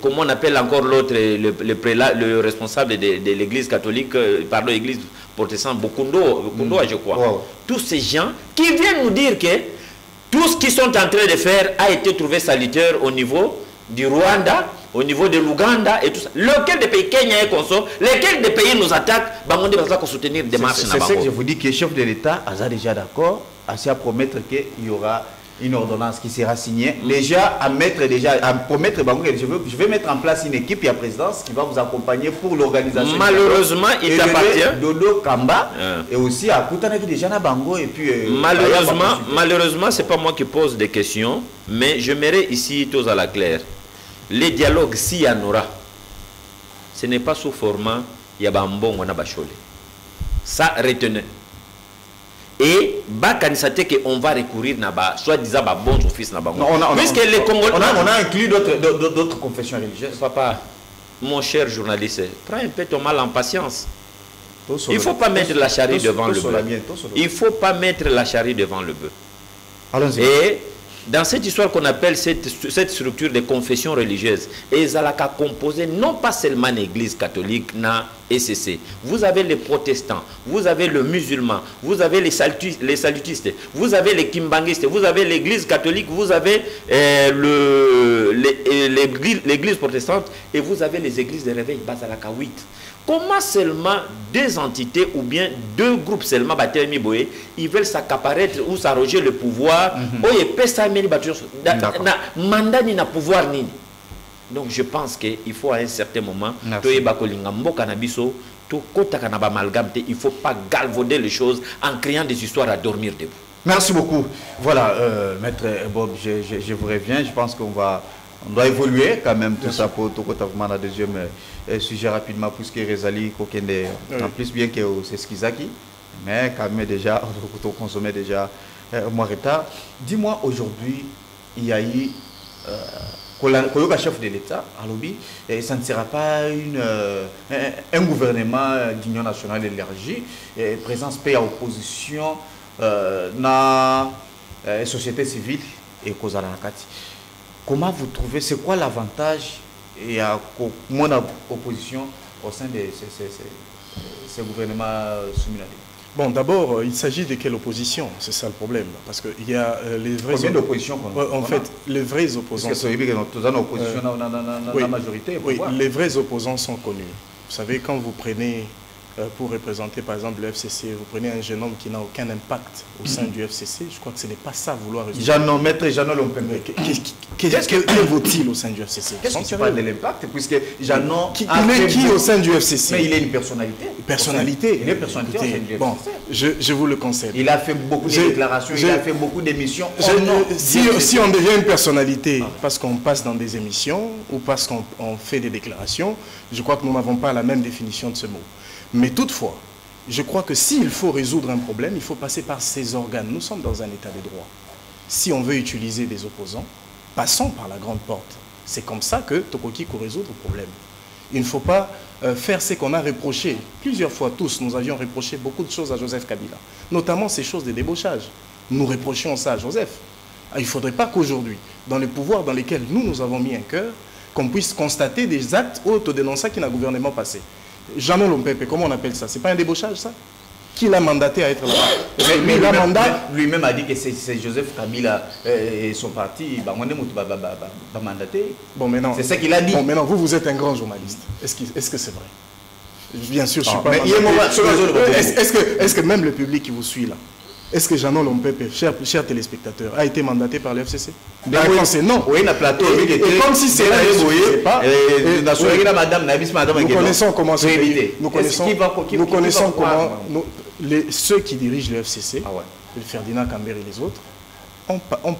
comment on appelle encore l'autre, le responsable de l'église catholique, pardon, l'église protestante, Bokundo, je crois. Wow. Tous ces gens qui viennent nous dire que tout ce qu'ils sont en train de faire a été trouvé salutaire au niveau du Rwanda, au niveau de l'Ouganda et tout ça. Lequel des pays, Kenya et Conso, lesquels des pays nous attaquent, on va soutenir des marches. C'est ce que je vous dis, que le chef de l'État a déjà d'accord à promettre qu'il y aura une ordonnance qui sera signée, déjà à promettre, je vais mettre en place une équipe, il y a présidence qui va vous accompagner pour l'organisation. Malheureusement, il t'appartient. Dodo Kamba et aussi à Koutanaki déjà na Bango et puis malheureusement, c'est pas moi qui pose des questions, mais je mets ici tous à la claire. Les dialogues, s'il y en aura, ce n'est pas sous format Yabambon ou Nabachole. Ça retenez. Et on va recourir à soi-disant bons offices. Puisque les Congolais. On a inclus d'autres confessions religieuses. Papa, mon cher journaliste, prends un peu ton mal en patience. Il ne faut pas mettre la charrue devant le bœuf. Il ne faut pas mettre la charrue devant le bœuf. Et dans cette histoire qu'on appelle cette structure de confession religieuse, Ezalaka composé non pas seulement l'église catholique, na SCC. Vous avez les protestants, vous avez le musulman, vous avez les salutistes, vous avez les kimbangistes, vous avez l'église catholique, vous avez l'église protestante et vous avez les églises de réveil Bazalaka 8. Comment seulement deux entités ou bien deux groupes seulement ils veulent s'accaparer ou s'arroger le pouvoir? Donc je pense qu'il faut à un certain moment, il ne faut pas galvauder les choses en créant des histoires à dormir debout. Merci beaucoup. Voilà, Maître Bob, je vous reviens. Je pense qu'on doit évoluer quand même tout ça pour tout le deuxième sujet rapidement, puisque Rezali Kokende, en plus bien que c'est Skizaki, Mais quand même déjà, on consommait déjà Moireta. Dis-moi, aujourd'hui, il y a eu le chef de l'État, et ça ne sera pas un gouvernement d'union nationale de l'énergie, présence paix à opposition dans la société civile et Kozalarakati. Comment vous trouvez, c'est quoi l'avantage et à mon opposition au sein de ces gouvernements soumis à l'État? Bon, d'abord, il s'agit de quelle opposition? C'est ça le problème. Parce qu'il y a les vrais... Combien d'oppositions? En fait, les vrais opposants... Parce que c'est une opposition dans la majorité. Oui, les vrais opposants sont connus. Vous savez, quand vous prenez, pour représenter par exemple le FCC, vous prenez un jeune homme qui n'a aucun impact au sein du FCC, je crois que ce n'est pas ça vouloir résoudre. Maître Jeannot Lompembe. Que vaut-il au sein du FCC? Qu'est-ce que tu parles de l'impact? Puisque Jeannot... Qui au sein du FCC? Mais il est une personnalité. Personnalité. Il est personnalité au sein du FCC. Bon, je vous le concède. Il a fait beaucoup de déclarations, il a fait beaucoup d'émissions. Si on devient une personnalité parce qu'on passe dans des émissions ou parce qu'on fait des déclarations, je crois que nous n'avons pas la même définition de ce mot. Mais toutefois, je crois que s'il faut résoudre un problème, il faut passer par ces organes. Nous sommes dans un état de droit. Si on veut utiliser des opposants, passons par la grande porte. C'est comme ça que Tokoki peut résoudre le problème. Il ne faut pas faire ce qu'on a reproché. Plusieurs fois, tous, nous avions reproché beaucoup de choses à Joseph Kabila. Notamment ces choses de débauchage. Nous reprochions ça à Joseph. Il ne faudrait pas qu'aujourd'hui, dans les pouvoirs dans lesquels nous avons mis un cœur, qu'on puisse constater des actes autodénonçants qui n'a gouvernement passé. Jeannot Lompembe, comment on appelle ça? C'est pas un débauchage, ça? Qui l'a mandaté à être là-bas? Mais lui-même a dit que c'est Joseph Kabila et son parti, va mandater. Bon, maintenant, c'est ça qu'il a dit. Bon, maintenant, vous êtes un grand journaliste. Est-ce que c'est vrai? Bien sûr, je ne suis pas... Est-ce que même le public qui vous suit là, est-ce que Jeannot Lompembe, cher téléspectateur, a été mandaté par le FCC? La réponse est non. Oui, plateau. Et comme si c'est là, nous connaissons comment ce pays. Nous connaissons comment ceux qui dirigent le FCC, Ferdinand Kambert et les autres,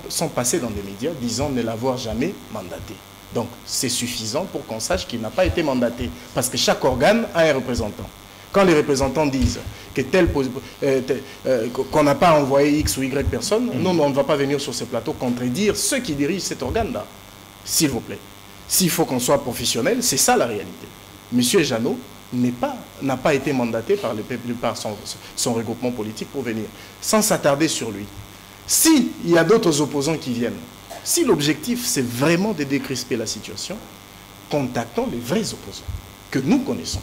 sont passés dans des médias disant ne l'avoir jamais mandaté. Donc c'est suffisant pour qu'on sache qu'il n'a pas été mandaté. Parce que chaque organe a un représentant. Quand les représentants disent que qu'on n'a pas envoyé X ou Y personne, non, on ne va pas venir sur ce plateau contredire ceux qui dirigent cet organe-là. S'il vous plaît. S'il faut qu'on soit professionnel, c'est ça la réalité. Monsieur Jeannot n'a pas été mandaté par son regroupement politique pour venir. Sans s'attarder sur lui. S'il y a d'autres opposants qui viennent, si l'objectif c'est vraiment de décrisper la situation, contactons les vrais opposants que nous connaissons.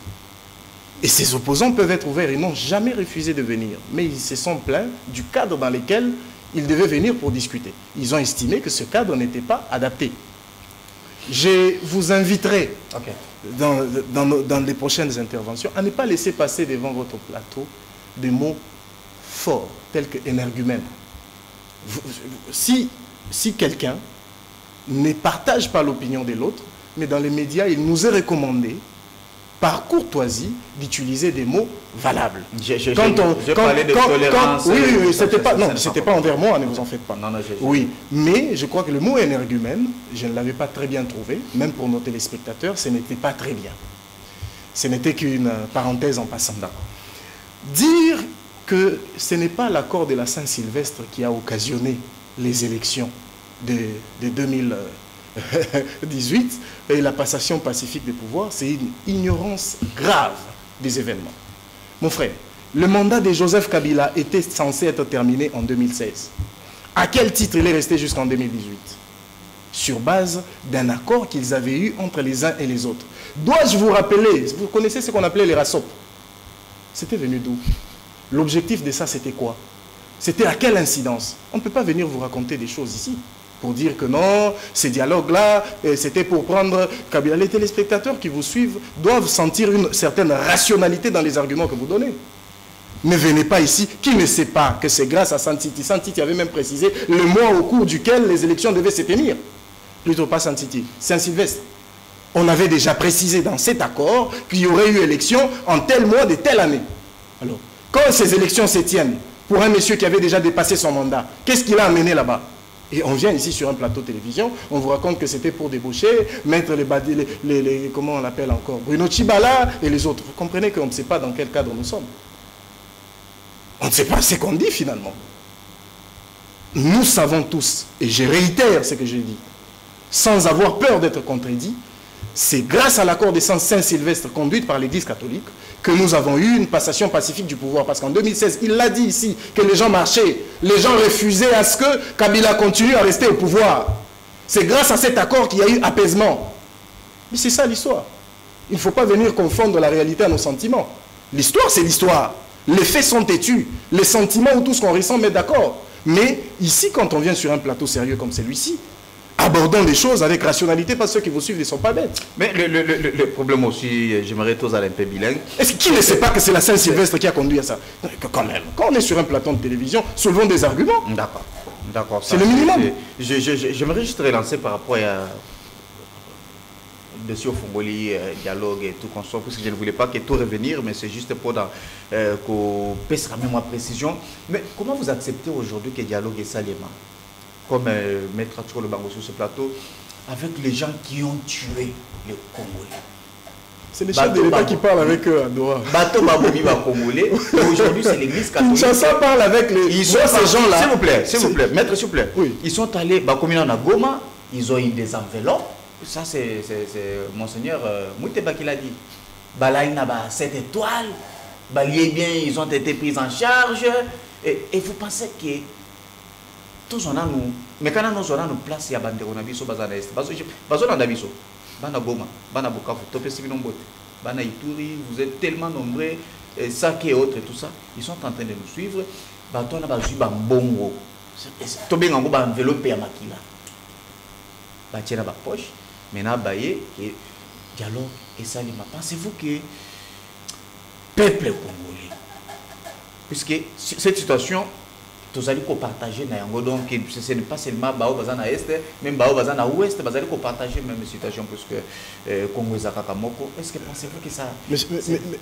Et ces opposants peuvent être ouverts. Ils n'ont jamais refusé de venir. Mais ils se sont plaints du cadre dans lequel ils devaient venir pour discuter. Ils ont estimé que ce cadre n'était pas adapté. Je vous inviterai, dans les prochaines interventions, à ne pas laisser passer devant votre plateau des mots forts, tels que énergumène. Si quelqu'un ne partage pas l'opinion de l'autre, mais dans les médias, il nous est recommandé par courtoisie d'utiliser des mots valables. J'ai parlé de tolérance. Oui, c'était pas envers moi, ne vous en faites pas. Oui, mais je crois que le mot énergumène, je ne l'avais pas très bien trouvé, même pour nos téléspectateurs, ce n'était pas très bien. Ce n'était qu'une parenthèse en passant. Dire que ce n'est pas l'accord de la Saint-Sylvestre qui a occasionné les élections de 2018 et la passation pacifique des pouvoirs, c'est une ignorance grave des événements. Mon frère, le mandat de Joseph Kabila était censé être terminé en 2016. À quel titre il est resté jusqu'en 2018? Sur base d'un accord qu'ils avaient eu entre les uns et les autres. Dois-je vous rappeler, vous connaissez ce qu'on appelait les RASOP? C'était venu d'où? L'objectif de ça, c'était quoi? C'était à quelle incidence? On ne peut pas venir vous raconter des choses ici pour dire que non, ces dialogues-là, c'était pour prendre Kabila. Les téléspectateurs qui vous suivent doivent sentir une certaine rationalité dans les arguments que vous donnez. Ne venez pas ici. Qui ne sait pas que c'est grâce à Santiti? Santiti avait même précisé le mois au cours duquel les élections devaient se tenir. Plutôt pas Santiti, Saint-Sylvestre. On avait déjà précisé dans cet accord qu'il y aurait eu élection en tel mois de telle année. Alors, quand ces élections se tiennent, pour un monsieur qui avait déjà dépassé son mandat, qu'est-ce qu'il a amené là-bas? Et on vient ici sur un plateau de télévision, on vous raconte que c'était pour débaucher, mettre comment on l'appelle encore, Bruno Tshibala et les autres. Vous comprenez qu'on ne sait pas dans quel cadre nous sommes. On ne sait pas ce qu'on dit finalement. Nous savons tous, et je réitère ce que j'ai dit, sans avoir peur d'être contredit, c'est grâce à l'accord de Saint-Sylvestre conduite par l'Église catholique que nous avons eu une passation pacifique du pouvoir. Parce qu'en 2016, il l'a dit ici, que les gens marchaient, les gens refusaient à ce que Kabila continue à rester au pouvoir. C'est grâce à cet accord qu'il y a eu apaisement. Mais c'est ça l'histoire. Il ne faut pas venir confondre la réalité à nos sentiments. L'histoire, c'est l'histoire. Les faits sont têtus. Les sentiments ou tout ce qu'on ressent, mais d'accord. Mais ici, quand on vient sur un plateau sérieux comme celui-ci, abordons les choses avec rationalité, parce que ceux qui vous suivent ne sont pas bêtes. Mais le problème aussi, j'aimerais tous aller un peu bilingue. Est-ce qui ne sait pas que c'est la Saint-Sylvestre qui a conduit à ça? Quand même, quand on est sur un plateau de télévision, soulevons des arguments. D'accord. D'accord. C'est le minimum. J'aimerais juste relancer par rapport à Dossier Fongoli, dialogue et tout consort, parce que je ne voulais pas que tout revenir, mais c'est juste pour qu'on puisse quand même ma précision. Mais comment vous acceptez aujourd'hui que dialogue est Salema, comme Maître Atcho le Bango sur ce plateau, avec les gens qui ont tué les Congolais? C'est les chefs de l'État qui parlent avec eux à Doha. Bateau Baboumi va Congolais. Aujourd'hui, c'est l'église catholique. Kinshasa parle avec les... ces gens-là. S'il vous plaît, maître, s'il vous plaît. Oui. Ils sont allés, Bakoumi en Goma, ils ont eu des enveloppes. Ça, c'est Monseigneur Mouteba qui l'a dit. Balaïna, 7 étoiles. Balié bien, ils ont été pris en charge. Et vous pensez que tous on a nous. Mais quand nous avons nous place, il y a Bandero Nabiso, Bazana Est. Bazona Nabiso. Bana Goma, Bana Bukavu, Topé Sibinombote, Bana Ituri, vous êtes tellement nombreux, Saké et autres et tout ça, ils sont en train de nous suivre. Baton a bazu bambongo. Tobé Ngango ba enveloppe à Makila. Batiena ba poche, maintenant baye et dialogue et salima. Pensez-vous que peuple congolais, puisque cette situation, tous allez partager na yango, donc ce n'est pas seulement bao bazana est, même bao bazana ouest, vous allez partager même situation parce que Congo Zakakamoko. Est-ce que pensez-vous que ça...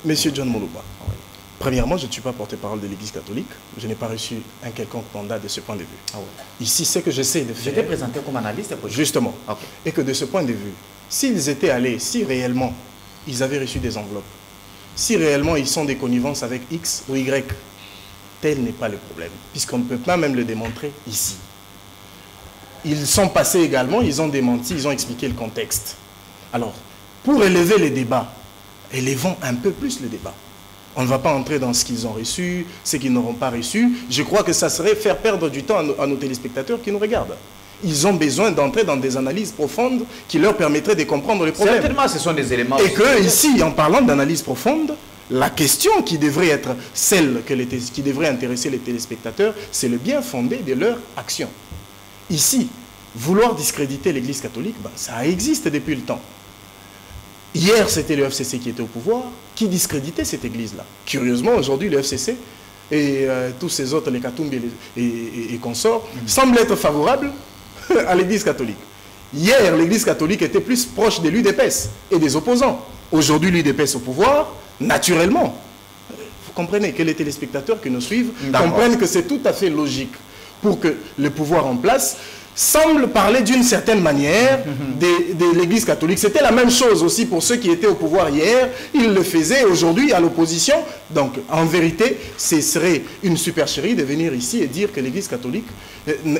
Monsieur John Moluba, oui. Premièrement, je ne suis pas porte-parole de l'Église catholique. Je n'ai pas reçu un quelconque mandat de ce point de vue. Ah ouais. Ici, ce que j'essaie de faire... J'étais présenté comme analyste. Justement. Okay. Et que de ce point de vue, s'ils étaient allés, si réellement ils avaient reçu des enveloppes, si réellement ils sont des connivences avec X ou Y, tel n'est pas le problème, puisqu'on ne peut pas même le démontrer ici. Ils sont passés également, ils ont démenti, ils ont expliqué le contexte. Alors, pour élever les débats, élevons un peu plus le débat. On ne va pas entrer dans ce qu'ils ont reçu, ce qu'ils n'auront pas reçu. Je crois que ça serait faire perdre du temps à nos téléspectateurs qui nous regardent. Ils ont besoin d'entrer dans des analyses profondes qui leur permettraient de comprendre les problèmes. Certainement, ce sont des éléments... Et que ici, en parlant d'analyse profonde, la question qui devrait être celle qui devrait intéresser les téléspectateurs, c'est le bien fondé de leur action. Ici, vouloir discréditer l'Église catholique, ça existe depuis le temps. Hier, c'était le FCC qui était au pouvoir, qui discréditait cette Église-là. Curieusement, aujourd'hui, le FCC et tous ces autres, les Katumbi et consorts, semblent être favorables à l'Église catholique. Hier, l'Église catholique était plus proche de l'UDPS et des opposants. Aujourd'hui, l'UDPS au pouvoir, naturellement. Vous comprenez que les téléspectateurs qui nous suivent comprennent que c'est tout à fait logique pour que le pouvoir en place semble parler d'une certaine manière de l'Église catholique. C'était la même chose aussi pour ceux qui étaient au pouvoir hier. Ils le faisaient aujourd'hui à l'opposition. Donc, en vérité, ce serait une supercherie de venir ici et dire que l'Église catholique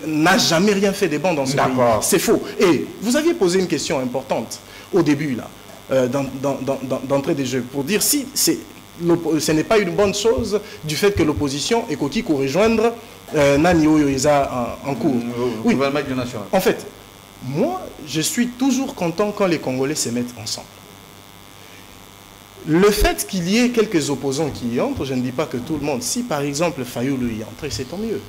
n'a jamais rien fait de bon dans ce pays. C'est faux. Et vous aviez posé une question importante au début, là, d'entrée des jeux, pour dire si ce n'est pas une bonne chose du fait que l'opposition est coquille pour rejoindre Nani Oyoïza en cours. Oui. En fait, moi, je suis toujours content quand les Congolais se mettent ensemble. Le fait qu'il y ait quelques opposants qui y entrent, je ne dis pas que tout le monde. Si par exemple Fayoulou y entre, c'est tant mieux.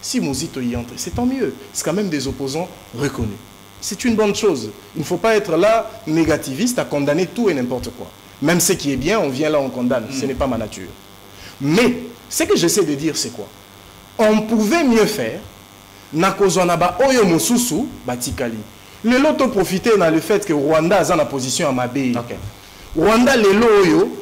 Si Mouzito y entre, c'est tant mieux. C'est quand même des opposants reconnus. C'est une bonne chose. Il ne faut pas être là négativiste à condamner tout et n'importe quoi. Même ce qui est bien, on vient là, on condamne. Ce n'est pas ma nature. Mais ce que j'essaie de dire, c'est quoi? On pouvait mieux faire. Nakozonaba Oyo Mosusu, Batikali. Le loto profiter dans le fait que Rwanda a la position à Mabé. Rwanda, le Oyo,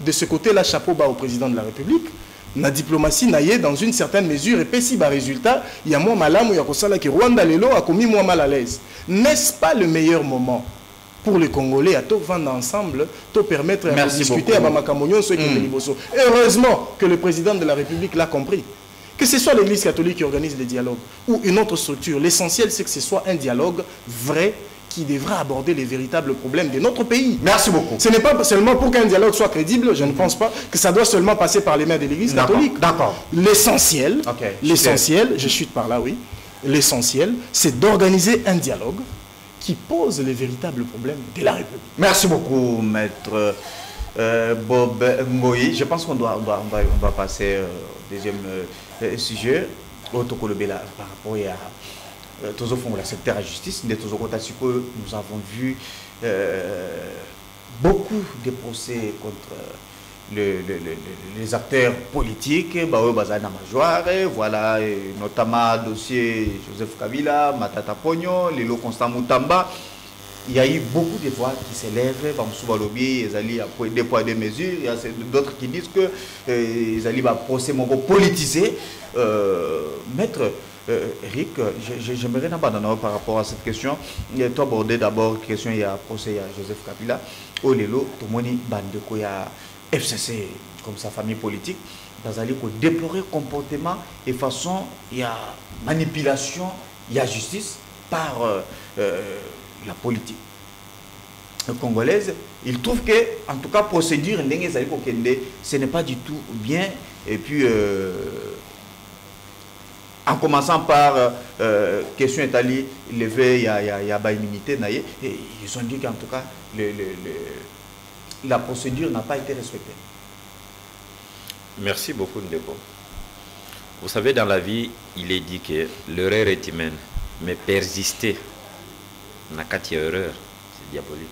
de ce côté-là, chapeau bas au président de la République. La diplomatie naïe dans une certaine mesure et puis si bas résultat, il y a moins malam ou il y a que Rwanda le a commis moins mal à l'aise. N'est-ce pas le meilleur moment pour les Congolais, à tout vendre ensemble, tout permettre de discuter beaucoup. à Makamonyon, ceux qui sont heureusement que le président de la République l'a compris. Que ce soit l'Église catholique qui organise les dialogues ou une autre structure, l'essentiel c'est que ce soit un dialogue vrai qui devra aborder les véritables problèmes de notre pays. Merci beaucoup. Ce n'est pas seulement pour qu'un dialogue soit crédible, je ne pense pas que ça doit seulement passer par les mains de l'Église catholique. D'accord. L'essentiel, je chute par là, oui, l'essentiel, c'est d'organiser un dialogue qui pose les véritables problèmes de la République. Merci beaucoup, maître Bob Ngoyi. Je pense qu'on doit passer au deuxième sujet. Par rapport à tous au la secteur à justice, nous avons vu beaucoup de procès contre les acteurs politiques, voilà, notamment le dossier Joseph Kabila, Matata Pogno, Lelo Constant Moutamba. Il y a eu beaucoup de voix qui s'élèvent, des poids et des mesures. Il y a d'autres qui disent que ils allaient procès politisé. Maître Eric, j'aimerais d'abord par rapport à cette question. Tu as abordé d'abord la question, il y a procès, il y a Joseph Kabila. Au Lelo, Tomoni Bandeko, il y a FCC, comme sa famille politique. Dans un déplorer comportement et façon, il y a manipulation, il y a justice par la politique congolaise. Il trouve que, en tout cas, procédure, ce n'est pas du tout bien. Et puis, en commençant par question établie, levé, il y a immunité, et ils ont dit qu'en tout cas, la procédure n'a pas été respectée. Merci beaucoup, Ndeko. Vous savez, dans la vie, il est dit que l'erreur est humaine, mais persister n'a qu'à tirer erreur, c'est diabolique.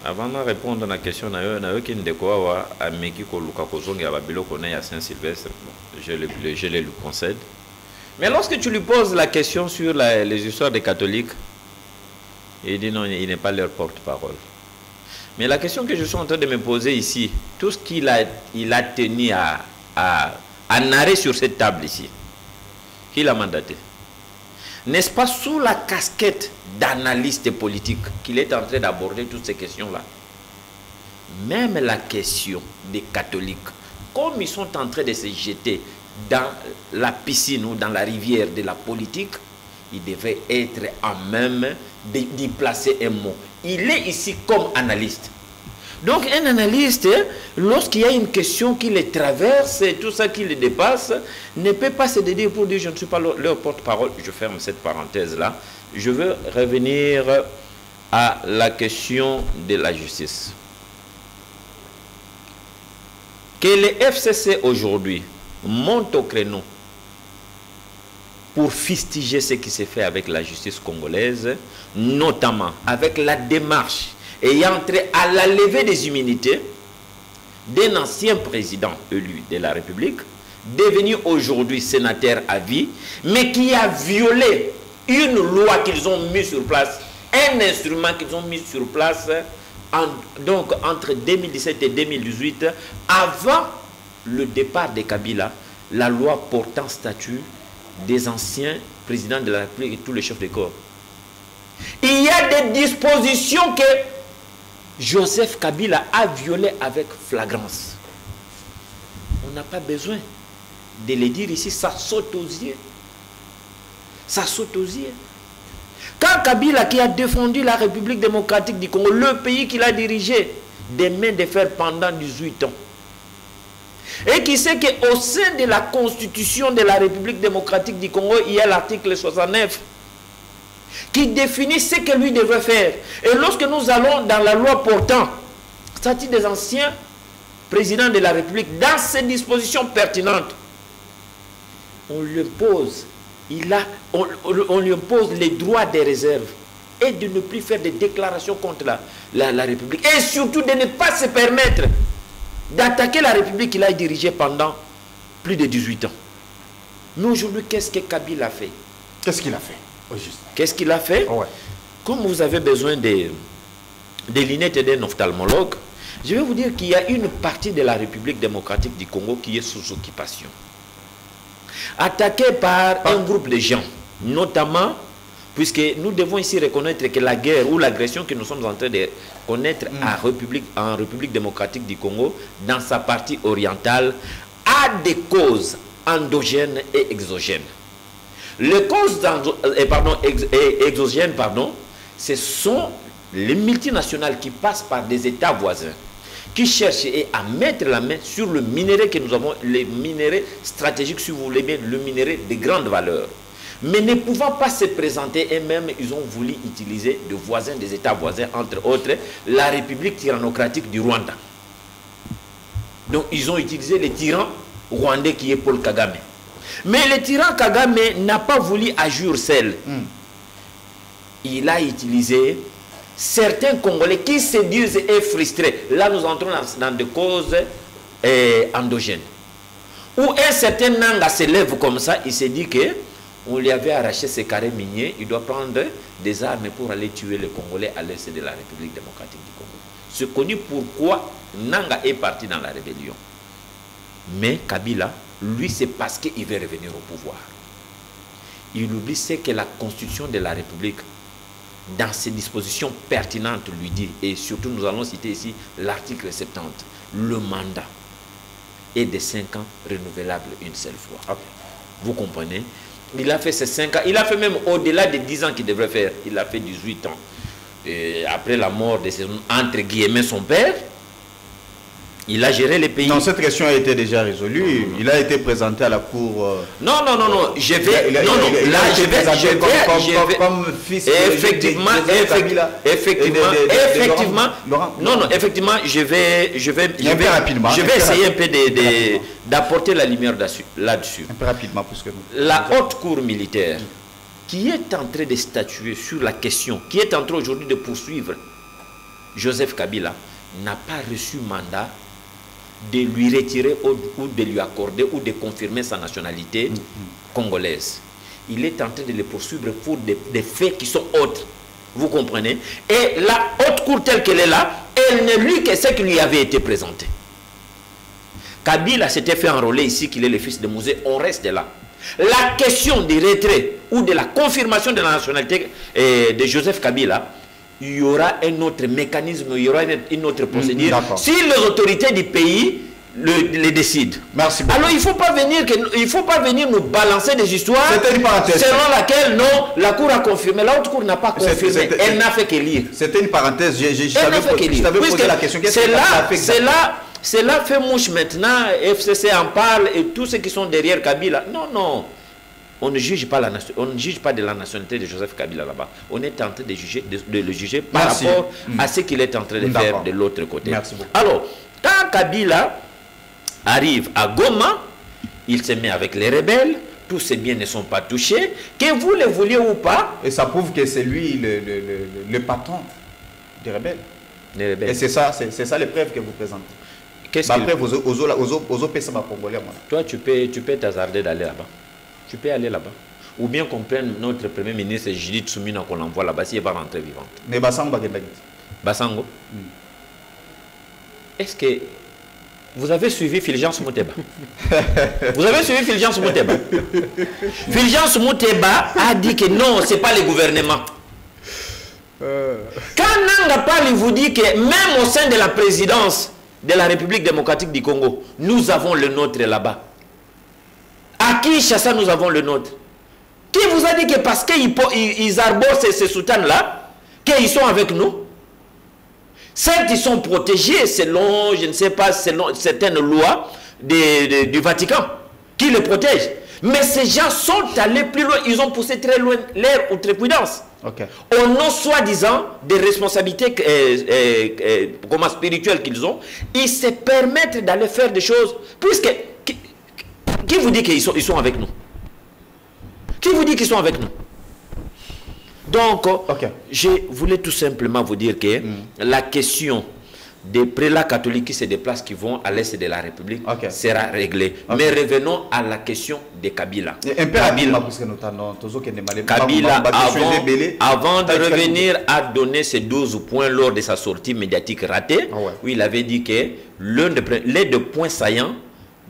Avant de répondre à la question, je le lui concède. Mais lorsque tu lui poses la question sur les histoires des catholiques, il dit non, il n'est pas leur porte-parole. Mais la question que je suis en train de me poser ici, tout ce qu'il a tenu à narrer sur cette table ici, qui l'a mandaté? N'est-ce pas sous la casquette d'analyste politique qu'il est en train d'aborder toutes ces questions-là? Même la question des catholiques, comme ils sont en train de se jeter dans la piscine ou dans la rivière de la politique, il devait être en même d'y placer un mot. Il est ici comme analyste. Donc un analyste, lorsqu'il y a une question qui le traverse, tout ça qui le dépasse, ne peut pas se dédier pour dire je ne suis pas leur porte-parole. Je ferme cette parenthèse-là. Je veux revenir à la question de la justice. Que le FCC aujourd'hui monte au créneau pour fustiger ce qui s'est fait avec la justice congolaise, notamment avec la démarche ayant trait à la levée des immunités d'un ancien président élu de la République, devenu aujourd'hui sénateur à vie, mais qui a violé une loi qu'ils ont mis sur place, un instrument qu'ils ont mis sur place donc entre 2017 et 2018, avant le départ de Kabila, la loi portant statut des anciens présidents de la République et tous les chefs de corps. Il y a des dispositions que Joseph Kabila a violées avec flagrance. On n'a pas besoin de le dire ici, ça saute aux yeux. Ça saute aux yeux. Quand Kabila, qui a défendu la République démocratique du Congo, le pays qu'il a dirigé des mains de fer pendant 18 ans, et qui sait qu'au sein de la constitution de la République démocratique du Congo, il y a l'article 69 qui définit ce que lui devrait faire. Et lorsque nous allons dans la loi portant statut des anciens présidents de la République, dans ces dispositions pertinentes, on lui impose, on lui impose les droits des réserves et de ne plus faire des déclarations contre la République. Et surtout de ne pas se permettre d'attaquer la République qu'il a dirigée pendant plus de 18 ans. Mais aujourd'hui, qu'est-ce que Kabila a fait? Qu'est-ce qu'il a fait? Qu'est-ce qu'il a fait? Ouais. Comme vous avez besoin des lunettes et d'un ophtalmologue, je vais vous dire qu'il y a une partie de la République démocratique du Congo qui est sous occupation. Attaquée par un groupe de gens, notamment Puisque nous devons ici reconnaître que la guerre ou l'agression que nous sommes en train de connaître en République démocratique du Congo, dans sa partie orientale, a des causes endogènes et exogènes. Les causes exogènes, ce sont les multinationales qui passent par des États voisins, qui cherchent à mettre la main sur le minerai que nous avons, les minéraux stratégiques, si vous voulez bien, le minerai de grande valeur. Mais ne pouvant pas se présenter eux-mêmes, ils ont voulu utiliser de voisins, des États voisins, entre autres, la République tyrannocratique du Rwanda. Donc, ils ont utilisé les tyrans rwandais qui est Paul Kagame. Mais le tyran Kagame n'a pas voulu agir seul. Il a utilisé certains Congolais qui se disent frustrés. Là, nous entrons dans des causes endogènes. Où un certain Nanga se lève comme ça, il se dit que on lui avait arraché ses carrés miniers, il doit prendre des armes pour aller tuer les Congolais à l'est de la République démocratique du Congo. C'est connu pourquoi Nanga est parti dans la rébellion. Mais Kabila, lui, c'est parce qu'il veut revenir au pouvoir. Il oublie ce que la Constitution de la République, dans ses dispositions pertinentes, lui dit, et surtout nous allons citer ici l'article 70, le mandat est de 5 ans renouvelable une seule fois. Okay. Vous comprenez? Il a fait ces 5 ans, il a fait même au-delà des 10 ans qu'il devrait faire, il a fait 18 ans. Et après la mort de entre guillemets, son père, il a géré les pays. Non, cette question a été déjà résolue. Il a été présenté à la cour. Non. Je vais. Comme fils. Effectivement. Effectivement, je vais essayer un peu d'apporter la lumière là-dessus. Un peu rapidement, puisque la haute cour militaire, qui est en train de statuer sur la question, qui est en train aujourd'hui de poursuivre Joseph Kabila, n'a pas reçu mandat de lui retirer ou de lui accorder ou de confirmer sa nationalité congolaise. Il est en train de le poursuivre pour des faits qui sont autres. Vous comprenez? Et la haute cour telle qu'elle est là, elle ne lit que ce qui lui avait été présenté. Kabila s'était fait enrôler ici qu'il est le fils de Mouzé, on reste là. La question du retrait ou de la confirmation de la nationalité de Joseph Kabila, il y aura un autre mécanisme, il y aura une autre procédure. Si les autorités du pays le décident. Merci beaucoup. Alors il ne faut pas venir nous balancer des histoires selon laquelle non, la Cour a confirmé. La haute Cour n'a pas confirmé. Elle n'a fait que lire. C'était une parenthèse. Je t'avais posé la question. C'est là fait mouche maintenant. FCC en parle et tous ceux qui sont derrière Kabila. Non. On ne juge pas de la nationalité de Joseph Kabila là-bas. On est en train de le juger par rapport à ce qu'il est en train de faire de l'autre côté. Merci beaucoup. Alors, quand Kabila arrive à Goma, il se met avec les rebelles, tous ces biens ne sont pas touchés, que vous le vouliez ou pas. Et ça prouve que c'est lui le patron des rebelles. Et c'est ça les preuves que vous présentez. Qu'est-ce que toi, tu peux t'hasarder d'aller là-bas. Tu peux aller là-bas. Ou bien qu'on prenne notre premier ministre Judith Soumina, qu'on l'envoie là-bas, s'il va rentrer vivante. Mais Basango Basango Est-ce que vous avez suivi Fulgence Mouteba? Vous avez suivi Fulgence Mouteba? Fulgence Mouteba a dit que non, ce n'est pas le gouvernement. Quand Nanga parle, il vous dit que même au sein de la présidence de la République démocratique du Congo, nous avons le nôtre là-bas. À Kinshasa, nous avons le nôtre. Qui vous a dit que parce qu'ils arborent ces soutanes-là, qu'ils sont avec nous? Certes, ils sont protégés selon, je ne sais pas, selon certaines lois du Vatican qui les protègent. Mais ces gens sont allés plus loin, ils ont poussé très loin leur outrecuidance. Au nom soi-disant des responsabilités spirituelles qu'ils ont, ils se permettent d'aller faire des choses, puisque qui vous dit qu'ils sont avec nous? Qui vous dit qu'ils sont avec nous? Donc, je voulais tout simplement vous dire que la question des prélats catholiques qui se déplacent, qui vont à l'est de la République, sera réglée. Mais revenons à la question de Kabila. Kabila, avant de revenir à donner ses 12 points lors de sa sortie médiatique ratée, où il avait dit que les 2 points saillants,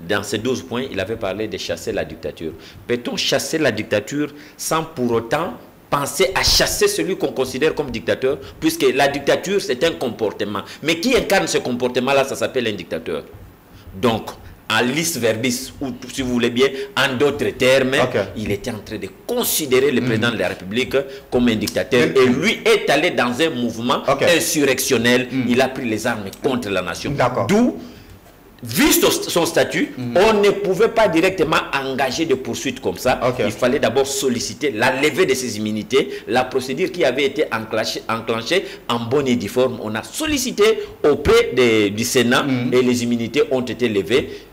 dans ces 12 points, il avait parlé de chasser la dictature. Peut-on chasser la dictature sans pour autant penser à chasser celui qu'on considère comme dictateur, puisque la dictature, c'est un comportement. Mais qui incarne ce comportement-là, ça s'appelle un dictateur. Donc, en lis verbis, ou si vous voulez bien, en d'autres termes, il était en train de considérer le président de la République comme un dictateur. Et lui est allé dans un mouvement insurrectionnel. Il a pris les armes contre la nation. D'où, vu son statut, on ne pouvait pas directement engager de poursuites comme ça. Il fallait d'abord solliciter la levée de ses immunités. La procédure qui avait été enclenchée en bonne et due forme, on a sollicité auprès du Sénat et les immunités ont été levées.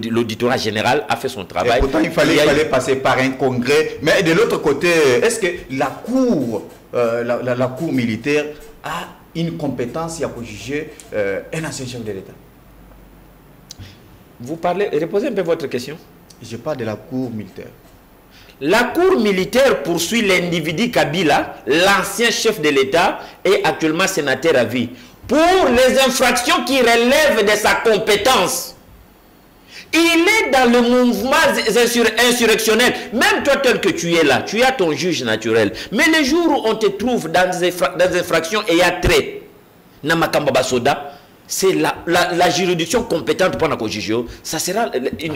L'auditorat général a fait son travail. Et pourtant, il fallait passer par un congrès. Mais de l'autre côté, est-ce que la cour, la cour militaire a une compétence pour juger un ancien chef de l'État? Vous parlez, reposez un peu votre question. Je parle de la cour militaire. La cour militaire poursuit l'individu Kabila, l'ancien chef de l'État et actuellement sénateur à vie, pour les infractions qui relèvent de sa compétence. Il est dans le mouvement insurrectionnel. Même toi, tel que tu es là, tu as ton juge naturel. Mais le jour où on te trouve dans des infractions et il y a trait, Namakamba Soda, c'est la juridiction compétente pour la juger. Ça sera une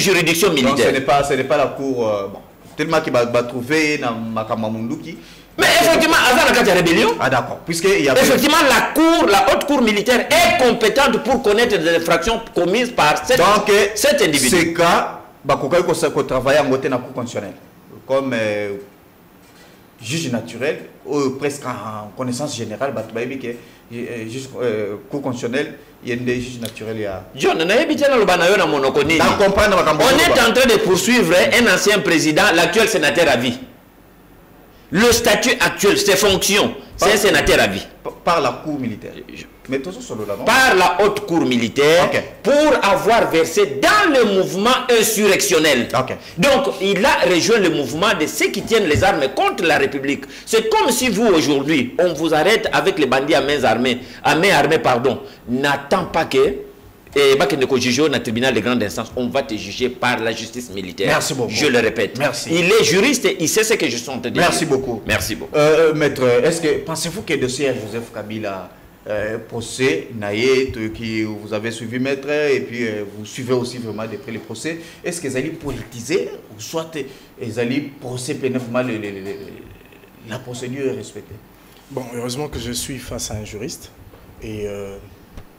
juridiction militaire. Donc ce n'est pas la cour, tellement qu'il va trouver Namakamba Munduki. Mais effectivement, avant la rébellion, effectivement, la haute cour militaire est compétente pour connaître des infractions commises par cet individu. C'est cas, il travaille en côté de la cour constitutionnelle comme juge naturel, ou presque en connaissance générale, cour constitutionnelle, il y a des juges naturels. John, on est en train de poursuivre un ancien président, l'actuel sénateur à vie. Le statut actuel, ses fonctions, c'est un sénateur à vie. Par la cour militaire. Par la haute cour militaire, pour avoir versé dans le mouvement insurrectionnel. Donc, il a rejoint le mouvement de ceux qui tiennent les armes contre la République. C'est comme si vous, aujourd'hui, on vous arrête avec les bandits à main armée, n'attends pas que et juger au tribunal de grande instance, on va te juger par la justice militaire. Merci beaucoup. Je le répète. Merci. Il est juriste et il sait ce que je suis en train de dire. Merci beaucoup. Merci beaucoup. Maître, pensez-vous que le dossier Joseph Kabila, procès, Naïe, qui vous avez suivi, maître, et puis vous suivez aussi vraiment de près les procès, est-ce qu'ils allaient politiser ou soit ils allaient procès pénètement la procédure est respectée? Bon, heureusement que je suis face à un juriste et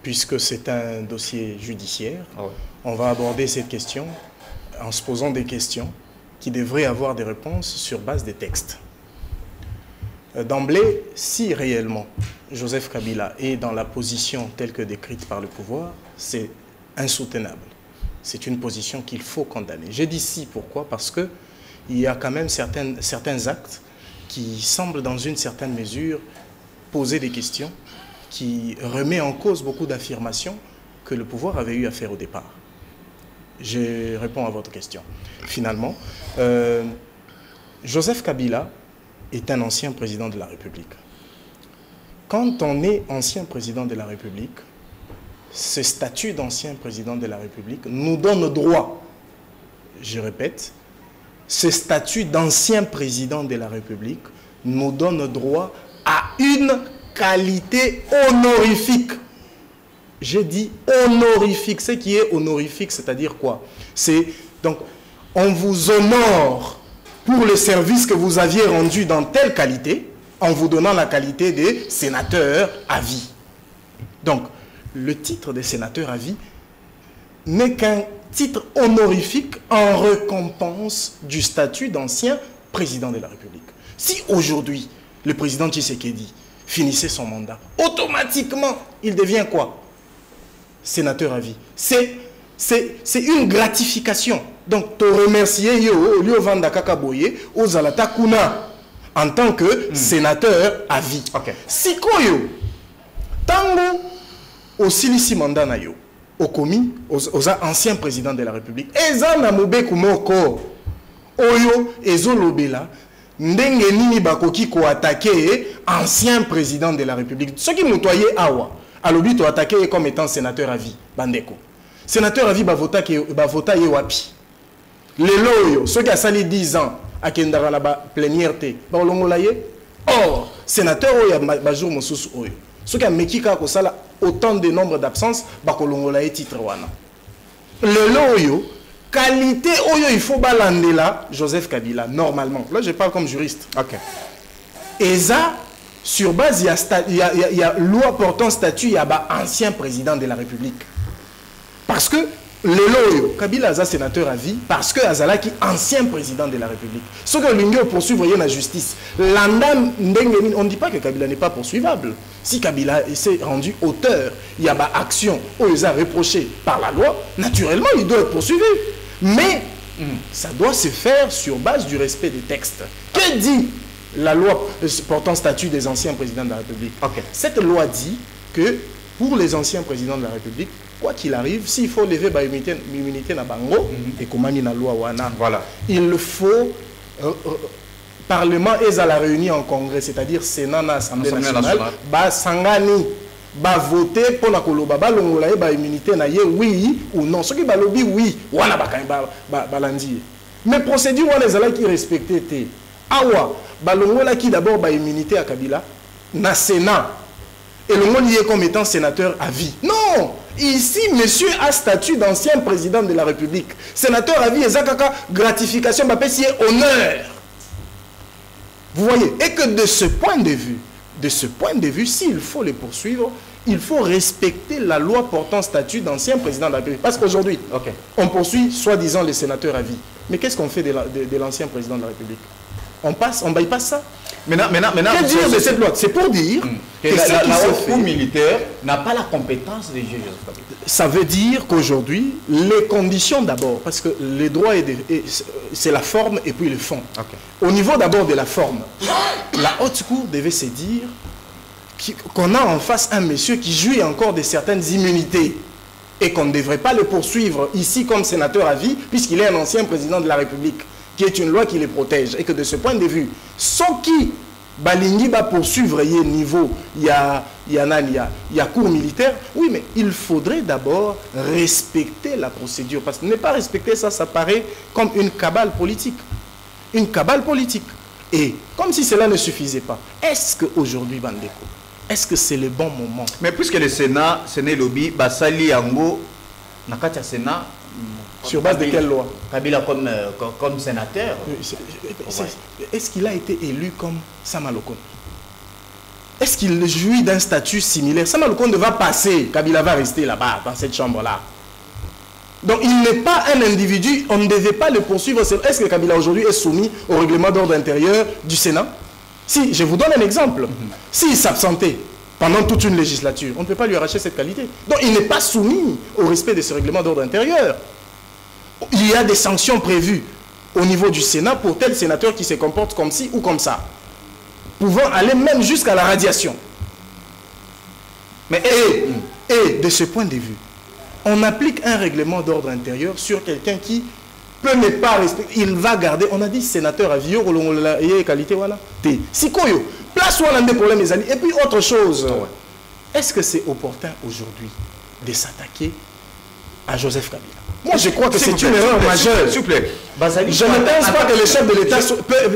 puisque c'est un dossier judiciaire, on va aborder cette question en se posant des questions qui devraient avoir des réponses sur base des textes. D'emblée, si réellement Joseph Kabila est dans la position telle que décrite par le pouvoir, c'est insoutenable. C'est une position qu'il faut condamner. J'ai dit si, pourquoi? Parce qu'il y a quand même certains actes qui semblent dans une certaine mesure poser des questions qui remet en cause beaucoup d'affirmations que le pouvoir avait eu à faire au départ. Je réponds à votre question. Finalement, Joseph Kabila est un ancien président de la République. Quand on est ancien président de la République, ce statut d'ancien président de la République nous donne droit, je répète, ce statut d'ancien président de la République nous donne droit à une qualité honorifique. J'ai dit honorifique. Ce qui est honorifique, c'est-à-dire quoi? C'est donc on vous honore pour le service que vous aviez rendu dans telle qualité, en vous donnant la qualité de sénateur à vie. Donc, le titre de sénateur à vie n'est qu'un titre honorifique en récompense du statut d'ancien président de la République. Si aujourd'hui, le président Tshisekedi finissait son mandat, automatiquement, il devient quoi? Sénateur à vie. C'est une gratification. Donc, te remercier yo, Lio Vanda Kakaboye, Ozalata Kuna, en tant que sénateur à vie. Si koyo, tango, au silisi mandat na yo, au commis, aux anciens présidents de la République, eza na mobeku moko, oyo, ezo lobela, ndenge nini bakoki ko attaquer ancien président de la République. Ce qui moutoye awa, alobi to attaquer comme étant sénateur à vie, bandeko. Sénateur à vie bavota ye wapi. Les loyo, ceux qui a sali 10 ans akendaka na ba plénière te ba longola ye. Or sénateur oyo ba jour mosusu oyo soki ameki kaka kosala autant de nombre d'absences ba kolongola ye titre wana lelo oyo qualité oyo il faut balandela Joseph Kabila normalement. Là je parle comme juriste. OK. Et ça sur base il y a loi portant statut il y a ancien président de la République. Parce que Lelo Kabila Aza sénateur à vie parce que Azalaki ancien président de la République. Ce que l'Union poursuivre la justice. L'andam on ne dit pas que Kabila n'est pas poursuivable. Si Kabila s'est rendu auteur, il y a une action où il a reproché par la loi, naturellement il doit être poursuivi. Mais ça doit se faire sur base du respect des textes. Que dit la loi portant statut des anciens présidents de la République? Okay. Cette loi dit que pour les anciens présidents de la République, quoi qu'il arrive, s'il faut lever l'immunité na bango, et comme il la loi wana, voilà. Il faut Parlement et à la réunion en Congrès, c'est-à-dire Sénat na Assemblée nationale, ba sangani, ba voter pour la koloba, ba longola ba immunité na ye oui ou non. Ce qui ba lobby oui, wana ba landi. Mais procédure wana ezala qui respecté té. Awa, ba longola qui d'abord ba immunité à Kabila na Sénat. Et le monde y est comme étant sénateur à vie. Non! Ici, monsieur a statut d'ancien président de la République. Sénateur à vie, et zakaka, gratification, c'est honneur. Vous voyez? Et que de ce point de vue, s'il faut les poursuivre, il faut respecter la loi portant statut d'ancien président de la République. Parce qu'aujourd'hui, on poursuit soi-disant les sénateurs à vie. Mais qu'est-ce qu'on fait de l'ancien président de la République? On bypasse ça. Maintenant, que dire de cette loi? C'est pour dire que la Cour militaire n'a pas la compétence de juger. Ça veut dire qu'aujourd'hui, les conditions d'abord, parce que les droits, c'est la forme et puis le fond. Au niveau d'abord de la forme, la haute cour devait se dire qu'on a en face un monsieur qui jouit encore de certaines immunités et qu'on ne devrait pas le poursuivre ici comme sénateur à vie puisqu'il est un ancien président de la République, qui est une loi qui les protège. Et que de ce point de vue, sans qui Balingi va poursuivre il y a niveau, il y a cours militaire, oui, mais il faudrait d'abord respecter la procédure. Parce que ne pas respecter ça, ça paraît comme une cabale politique. Une cabale politique. Et comme si cela ne suffisait pas, est-ce qu'aujourd'hui, Bandeko, est-ce que c'est le bon moment? Mais puisque le Sénat, ce n'est lobby, Basali Yango, Nakatia Sénat, sur base de quelle loi? Kabila comme sénateur. Est-ce qu'il a été élu comme Samalokon? Est-ce qu'il jouit d'un statut similaire? Samalokon va passer, Kabila va rester là-bas, dans cette chambre-là. Donc il n'est pas un individu, on ne devait pas le poursuivre. Est-ce que Kabila aujourd'hui est soumis au règlement d'ordre intérieur du Sénat? Si, je vous donne un exemple. S'il s'absentait pendant toute une législature, on ne peut pas lui arracher cette qualité. Donc il n'est pas soumis au respect de ce règlement d'ordre intérieur. Il y a des sanctions prévues au niveau du Sénat pour tel sénateur qui se comporte comme ci ou comme ça, pouvant aller même jusqu'à la radiation. Mais et de ce point de vue, on applique un règlement d'ordre intérieur sur quelqu'un qui peut ne pas respecter. Il va garder, on a dit sénateur à vie, qualité, voilà. Si koyo, place où on a des problèmes, les amis. Et puis autre chose, est-ce que c'est opportun aujourd'hui de s'attaquer à Joseph Kabila? Moi, je crois que c'est une erreur majeure. S'il vous plaît. Je ne pense pas que le chef de l'État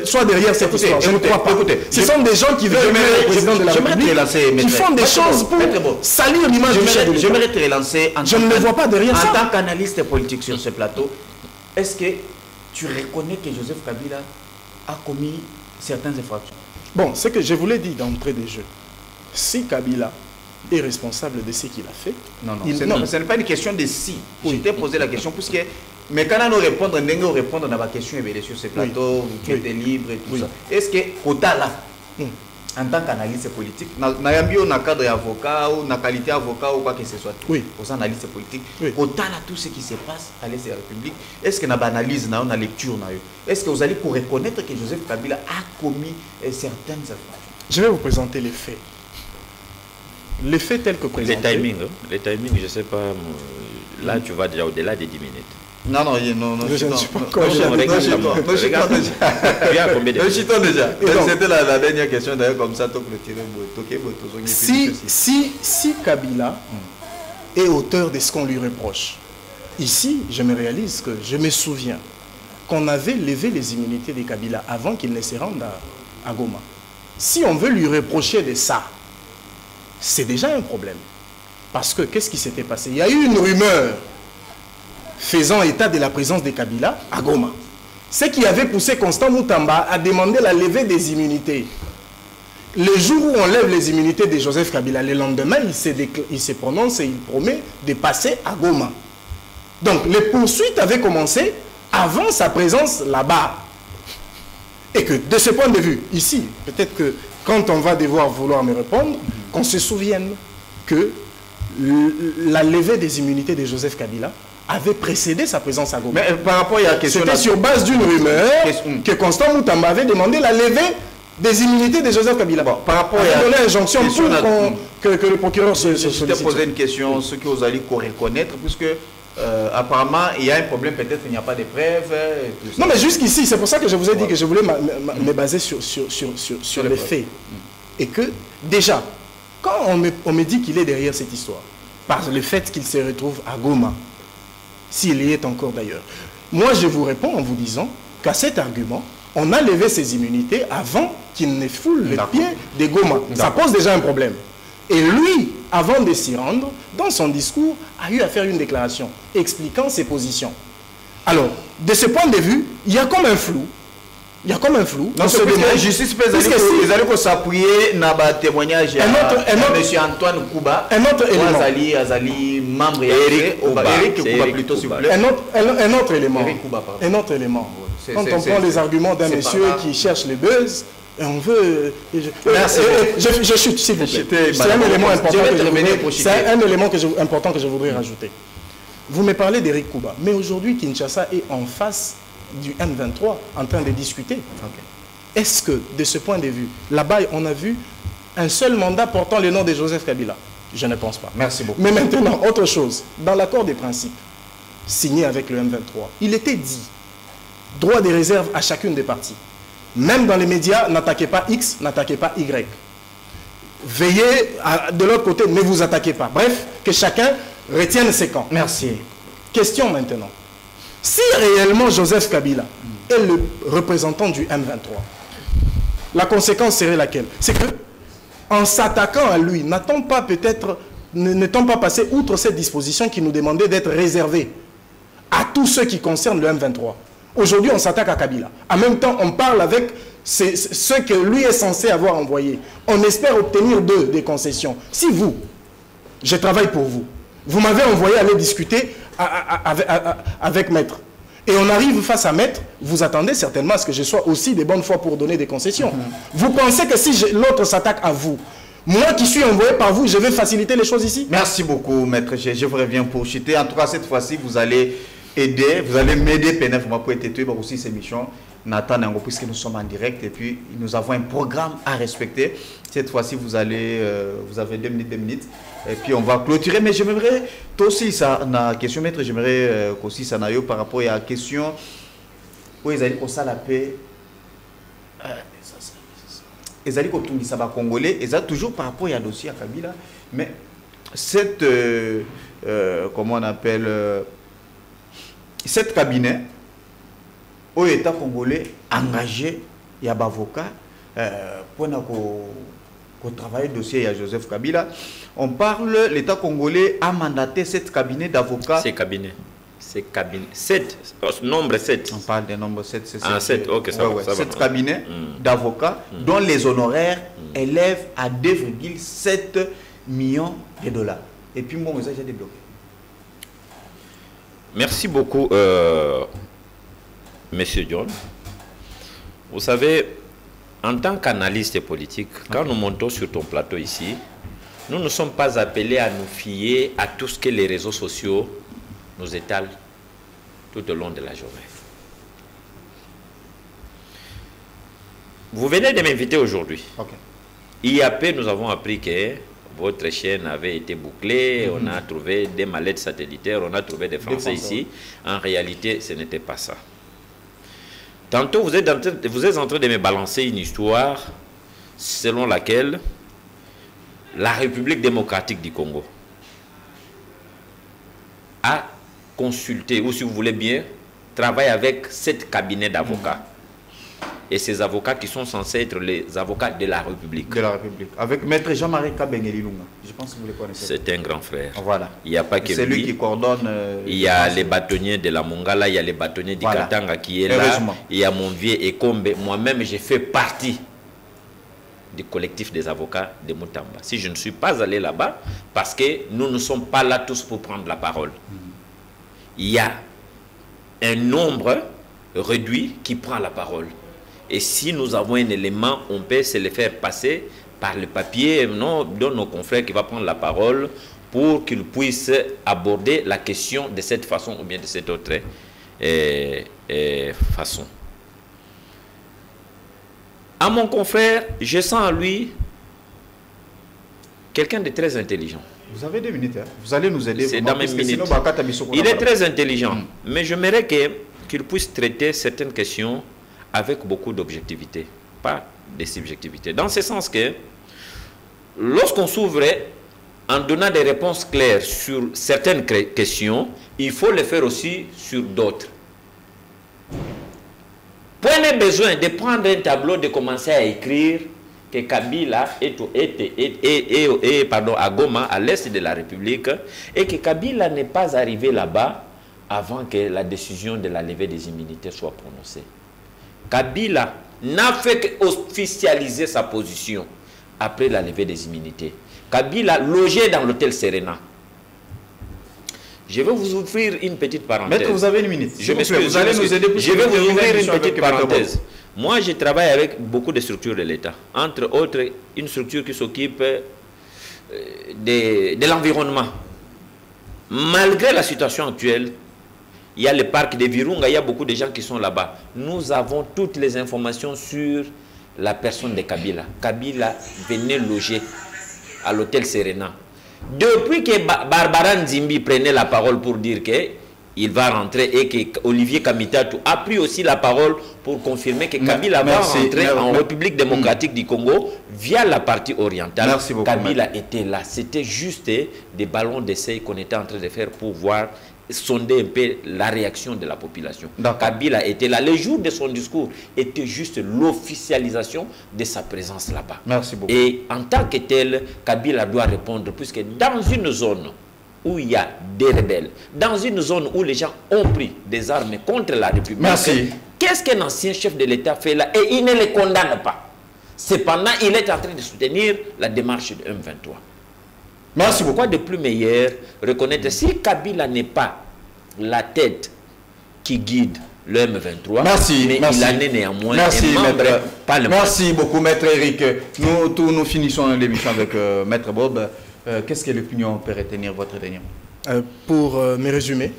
soit derrière cette histoire. Je ne crois pas. Ce sont des gens qui veulent être le président de la République, qui font des choses pour salir l'image du chef de l'État. J'aimerais te relancer. Je ne le vois pas derrière ça. En tant qu'analyste politique sur ce plateau, est-ce que tu reconnais que Joseph Kabila a commis certaines infractions? Bon, c'est que je vous l'ai dit d'entrée de jeu. Si Kabila est responsable de ce qu'il a fait. Non, ce n'est pas une question de si. Je t'ai posé la question puisque mais quand on répondre, on répondre à ma question sur ce plateau, qui était libre et tout ça. Est-ce que Kota là, en tant qu'analyste politique, dans cadre d'avocat ou dans qualité avocat ou quoi que ce soit, aux analystes politiques, Kota là tout ce qui se passe à l'Est de la République, est-ce que dans l'analyse, dans la lecture, est-ce que vous allez pour reconnaître que Joseph Kabila a commis certaines infractions? Je vais vous présenter les faits. Les faits tels que présentés. Les timings, je ne sais pas. Là, tu vas déjà au-delà des 10 minutes. Non, je ne suis pas encore. Déjà. C'était la dernière question, d'ailleurs, comme ça, si Kabila est auteur de ce qu'on lui reproche, ici, je me réalise que je me souviens qu'on avait levé les immunités de Kabila avant qu'il ne se rende à Goma. Si on veut lui reprocher de ça, c'est déjà un problème. Parce que, qu'est-ce qui s'était passé? Il y a eu une rumeur faisant état de la présence de Kabila à Goma. Ce qui avait poussé Constant Moutamba à demander la levée des immunités. Le jour où on lève les immunités de Joseph Kabila, le lendemain, il se prononce et il promet de passer à Goma. Donc, les poursuites avaient commencé avant sa présence là-bas. Et que, de ce point de vue, ici, peut-être que quand on va devoir vouloir me répondre, qu'on se souvienne que la levée des immunités de Joseph Kabila avait précédé sa présence à Goma. Mais par rapport à la question... C'était sur base d'une rumeur que Constant Moutamba avait demandé la levée des immunités de Joseph Kabila. Bon, par rapport à donné l'injonction pour que le procureur se sollicite. Je te posais une question, ce que vous allez reconnaître, puisque apparemment il y a un problème, peut-être il n'y a pas de preuves. Non, mais jusqu'ici, c'est pour ça que je vous ai dit que je voulais me baser sur les faits. Et que, déjà, quand on me dit qu'il est derrière cette histoire, par le fait qu'il se retrouve à Goma, s'il y est encore d'ailleurs, moi je vous réponds en vous disant qu'à cet argument, on a levé ses immunités avant qu'il ne foule le pied de Goma. Ça pose déjà un problème. Et lui, avant de s'y rendre, dans son discours, a eu à faire une déclaration expliquant ses positions. Alors, de ce point de vue, il y a comme un flou. Il y a comme un flou. Non, c'est parce que la justice peut s'appuyer dans le témoignage de M. Antoine Kouba. Un autre élément. Azali, membre Eric Kouba plutôt, s'il vous plaît. Un autre élément. Un autre élément. Quand on prend les arguments d'un monsieur qui cherche les buzz, et on veut... Je chute, s'il vous plaît. C'est un élément important que je voudrais rajouter. Vous me parlez d'Eric Kouba, mais aujourd'hui, Kinshasa est en face du M23 en train de discuter. Est-ce que, de ce point de vue, là-bas, on a vu un seul mandat portant le nom de Joseph Kabila? Je ne pense pas. Merci beaucoup. Mais maintenant, autre chose. Dans l'accord des principes signé avec le M23, il était dit droit de réserve à chacune des parties. Même dans les médias, n'attaquez pas X, n'attaquez pas Y. Veillez de l'autre côté, ne vous attaquez pas. Bref, que chacun retienne ses camps. Merci. Question maintenant. Si réellement Joseph Kabila est le représentant du M23, la conséquence serait laquelle? C'est que, en s'attaquant à lui, n'a-t-on pas peut-être, n'est-on pas passé outre cette disposition qui nous demandait d'être réservé à tous ceux qui concernent le M23? Aujourd'hui, on s'attaque à Kabila. En même temps, on parle avec ceux que lui est censé avoir envoyé. On espère obtenir d'eux des concessions. Si vous, je travaille pour vous, vous m'avez envoyé aller discuter avec Maître, et on arrive face à Maître, vous attendez certainement à ce que je sois aussi de bonne foi pour donner des concessions. Vous pensez que si l'autre s'attaque à vous, moi qui suis envoyé par vous, je vais faciliter les choses ici? Merci beaucoup, Maître. Je vous reviens pour chuter. En tout cas, cette fois-ci, vous allez aider, vous allez m'aider, PNF, pour être aussi ces missions. Nathan Nango, puisque nous sommes en direct et puis nous avons un programme à respecter. Cette fois-ci, vous avez 2 minutes, et puis on va clôturer. Mais j'aimerais, toi aussi, ça, na question, maître, j'aimerais aussi, ça n'a eu par rapport à la question où ils allaient pour ça la paix. Ils allaient pour tout ça va congolais, ils ont toujours par rapport à dossier à Kabila. Mais cette, comment on appelle, cette cabinet, au État congolais engagé, il y a des avocats pour travailler le dossier à Joseph Kabila. On parle, l'État congolais a mandaté cette cabinet d'avocats. Ces cabinets. 7, nombre 7. On parle des nombres 7. Ah, 7, ok, ça va. 7 cabinets d'avocats dont les honoraires élèvent à 2,7 millions de dollars. Et puis, mon message est débloqué. Merci beaucoup, Monsieur John. Vous savez, en tant qu'analyste politique, quand nous montons sur ton plateau ici, nous ne sommes pas appelés à nous fier à tout ce que les réseaux sociaux nous étalent tout au long de la journée. Vous venez de m'inviter aujourd'hui. IAP, nous avons appris que votre chaîne avait été bouclée, on a trouvé des mallettes satellitaires, on a trouvé des Français ici. En réalité, ce n'était pas ça. Tantôt, vous êtes en train de me balancer une histoire selon laquelle la République démocratique du Congo a consulté, ou si vous voulez bien, travaille avec 7 cabinets d'avocats. Et ces avocats qui sont censés être les avocats de la République. De la République. Avec Maître Jean-Marie Kabengeli Lunga. Je pense que vous le connaissez. C'est un grand frère. Voilà. Il n'y a pas que c'est lui qui coordonne. Il y a les bâtonniers de la Mongala, il y a les bâtonniers du Katanga qui est là. Il y a mon vieux Ekombe. Moi-même, j'ai fait partie du collectif des avocats de Moutamba. Si je ne suis pas allé là-bas, parce que nous ne sommes pas là tous pour prendre la parole. Il y a un nombre réduit qui prend la parole. Et si nous avons un élément, on peut se le faire passer par le papier de nos confrères qui va prendre la parole pour qu'ils puissent aborder la question de cette façon ou bien de cette autre façon. À mon confrère, je sens en lui quelqu'un de très intelligent. Vous avez 2 minutes, hein? Vous allez nous aider. C'est dans mes minutes. Il est très intelligent, mais j'aimerais qu'il puisse traiter certaines questions avec beaucoup d'objectivité, pas de subjectivité. Dans ce sens que, lorsqu'on s'ouvre en donnant des réponses claires sur certaines questions, il faut le faire aussi sur d'autres. Prenez besoin de prendre un tableau, de commencer à écrire que Kabila est à Goma, à l'est de la République, et que Kabila n'est pas arrivé là-bas avant que la décision de la levée des immunités soit prononcée. Kabila n'a fait qu'officialiser sa position après la levée des immunités. Kabila logé dans l'hôtel Serena. Je vais vous ouvrir une petite parenthèse. Maître, vous avez 1 minute. Je m'excuse. Vous allez nous aider. Je vais vous ouvrir une petite parenthèse. Moi, je travaille avec beaucoup de structures de l'État. Entre autres, une structure qui s'occupe de l'environnement. Malgré la situation actuelle, il y a le parc de Virunga, il y a beaucoup de gens qui sont là-bas. Nous avons toutes les informations sur la personne de Kabila. Kabila venait loger à l'hôtel Serena. Depuis que Barbara Nzimbi prenait la parole pour dire qu'il va rentrer et que Olivier Kamitatou a pris aussi la parole pour confirmer que Kabila va rentrer en République démocratique du Congo via la partie orientale. Merci beaucoup, Kabila était là. C'était juste des ballons d'essai qu'on était en train de faire pour voir, sonder un peu la réaction de la population. Kabila était là. Le jour de son discours était juste l'officialisation de sa présence là-bas. Merci beaucoup. Et en tant que tel, Kabila doit répondre, puisque dans une zone où il y a des rebelles, dans une zone où les gens ont pris des armes contre la République, qu'est-ce qu'un ancien chef de l'État fait là? Et il ne les condamne pas. Cependant, il est en train de soutenir la démarche de M23. Merci beaucoup. Quoi de plus meilleur reconnaître, si Kabila n'est pas la tête qui guide le M23, mais il en est néanmoins un membre parlementaire. Merci beaucoup, Maître Eric. Nous finissons l'émission avec Maître Bob. Qu'est-ce que l'opinion peut retenir, votre opinion? Pour me résumer,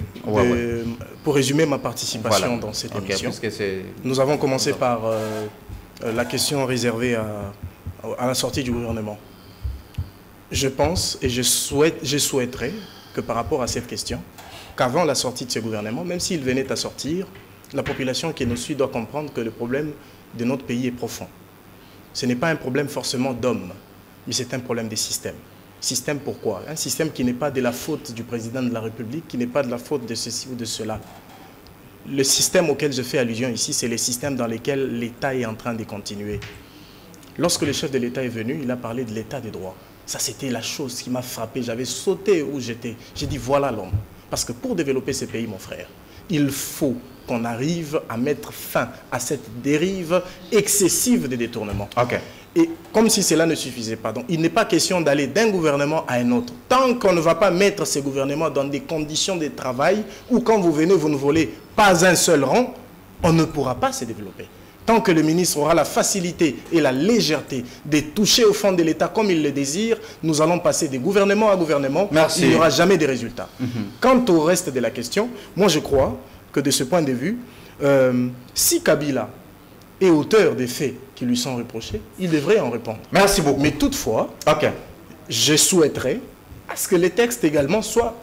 pour résumer ma participation dans cette émission, nous avons commencé par la question réservée à la sortie du gouvernement. Je pense et je souhaiterais que par rapport à cette question, qu'avant la sortie de ce gouvernement, même s'il venait à sortir, la population qui nous suit doit comprendre que le problème de notre pays est profond. Ce n'est pas un problème forcément d'hommes, mais c'est un problème de système. Système pourquoi? Un système qui n'est pas de la faute du président de la République, qui n'est pas de la faute de ceci ou de cela. Le système auquel je fais allusion ici, c'est le système dans lequel l'État est en train de continuer. Lorsque le chef de l'État est venu, il a parlé de l'État des droits. Ça, c'était la chose qui m'a frappé. J'avais sauté où j'étais. J'ai dit, voilà l'homme. Parce que pour développer ce pays, mon frère, il faut qu'on arrive à mettre fin à cette dérive excessive de détournement. Et comme si cela ne suffisait pas. Donc, il n'est pas question d'aller d'un gouvernement à un autre. Tant qu'on ne va pas mettre ces gouvernements dans des conditions de travail où quand vous venez, vous ne volez pas un seul rang, on ne pourra pas se développer. Tant que le ministre aura la facilité et la légèreté de toucher au fond de l'État comme il le désire, nous allons passer de gouvernement à gouvernement. Merci. Il n'y aura jamais de résultats. Quant au reste de la question, moi je crois que de ce point de vue, si Kabila est auteur des faits qui lui sont reprochés, il devrait en répondre. Merci beaucoup. Mais toutefois, je souhaiterais à ce que les textes également soient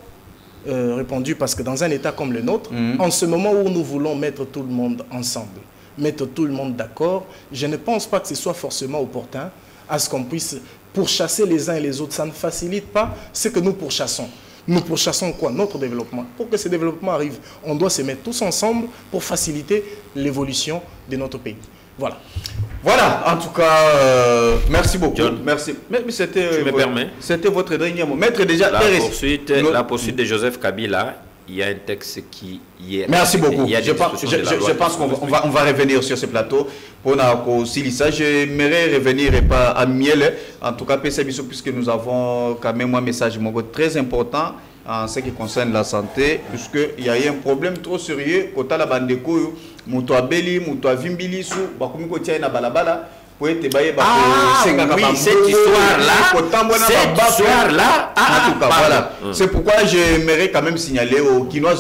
répondus, parce que dans un État comme le nôtre, en ce moment où nous voulons mettre tout le monde ensemble, mettre tout le monde d'accord, je ne pense pas que ce soit forcément opportun à ce qu'on puisse pourchasser les uns et les autres. Ça ne facilite pas ce que nous pourchassons. Nous pourchassons quoi? Notre développement. Pour que ce développement arrive, on doit se mettre tous ensemble pour faciliter l'évolution de notre pays. Voilà. Voilà, en tout cas, merci beaucoup. John, merci. Mais c'était votre dernier mot. Maître déjà la poursuite de Joseph Kabila, il y a un texte qui y est. Merci beaucoup. Je pense qu'on va revenir sur ce plateau pour ça. J'aimerais revenir et pas à miel. En tout cas, puisque nous avons quand même un message très important en ce qui concerne la santé, puisqu'il y a eu un problème trop sérieux. Quand la bande de couilles, Moutoua Beli, Moutoua Vimbili, sous, Bakoumi Kotia na Balabala. Oui, cette histoire-là, en tout cas, voilà. C'est pourquoi j'aimerais quand même signaler aux Quinois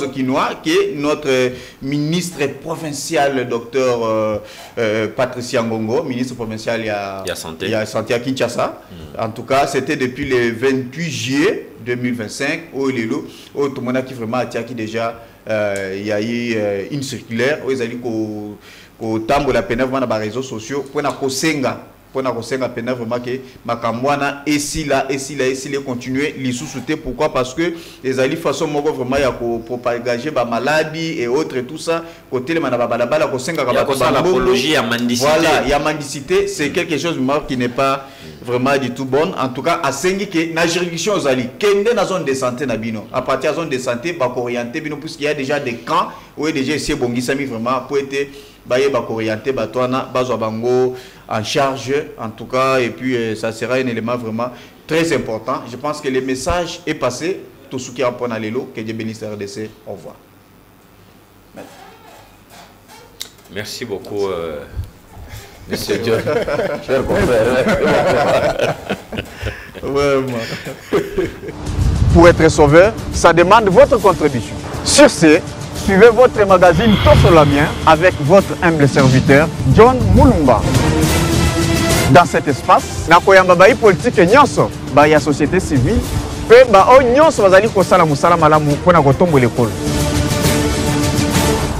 que notre ministre provincial, docteur Patricia Ngongo, ministre provincial il y a santé à Kinshasa. En tout cas, c'était depuis le 28 juillet 2025, où il est là, où tout le monde qui vraiment qui déjà il y a eu une circulaire où ils allaient au tambo la peine vraiment dans les réseaux sociaux pour na kosenga peine vraiment que makamwana et si là continuer les sous-souter. Pourquoi? Parce que les alliés façon moko vraiment ya ko propager ba maladie et autres et tout ça côté les manabala kosenga l'apologie à mendicité. Voilà, il y a mendicité, c'est quelque chose qui n'est pas vraiment du tout bon. En tout cas, à sengi que na juridiction aux alliés kende na zone de santé na bino à partir de zone de santé ba orienter bino puisqu'il y a déjà des camps où déjà c'est bongisami vraiment pour être baye ba orienter ba toana bazwa bango en charge en tout cas, et puis ça sera un élément vraiment très important. Je pense que le message est passé. Tout ce qui est en point à l'élo, que Dieu bénisse la RDC. Au revoir. Merci beaucoup, Monsieur John. Cher confrère. Pour être sauveur, ça demande votre contribution. Sur ce, suivez votre magazine Tout sur la mienne avec votre humble serviteur, John Moulumba. Dans cet espace, nakoyamba ba politique nyonso ba ya société civile pe ba o nyonso bazali kosala musala malamu pona kotombola ekolo.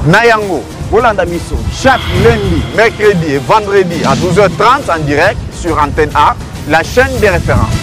Na yango, bolanda miso chaque lundi, mercredi et vendredi à 12h30 en direct sur Antenne A, la chaîne des références.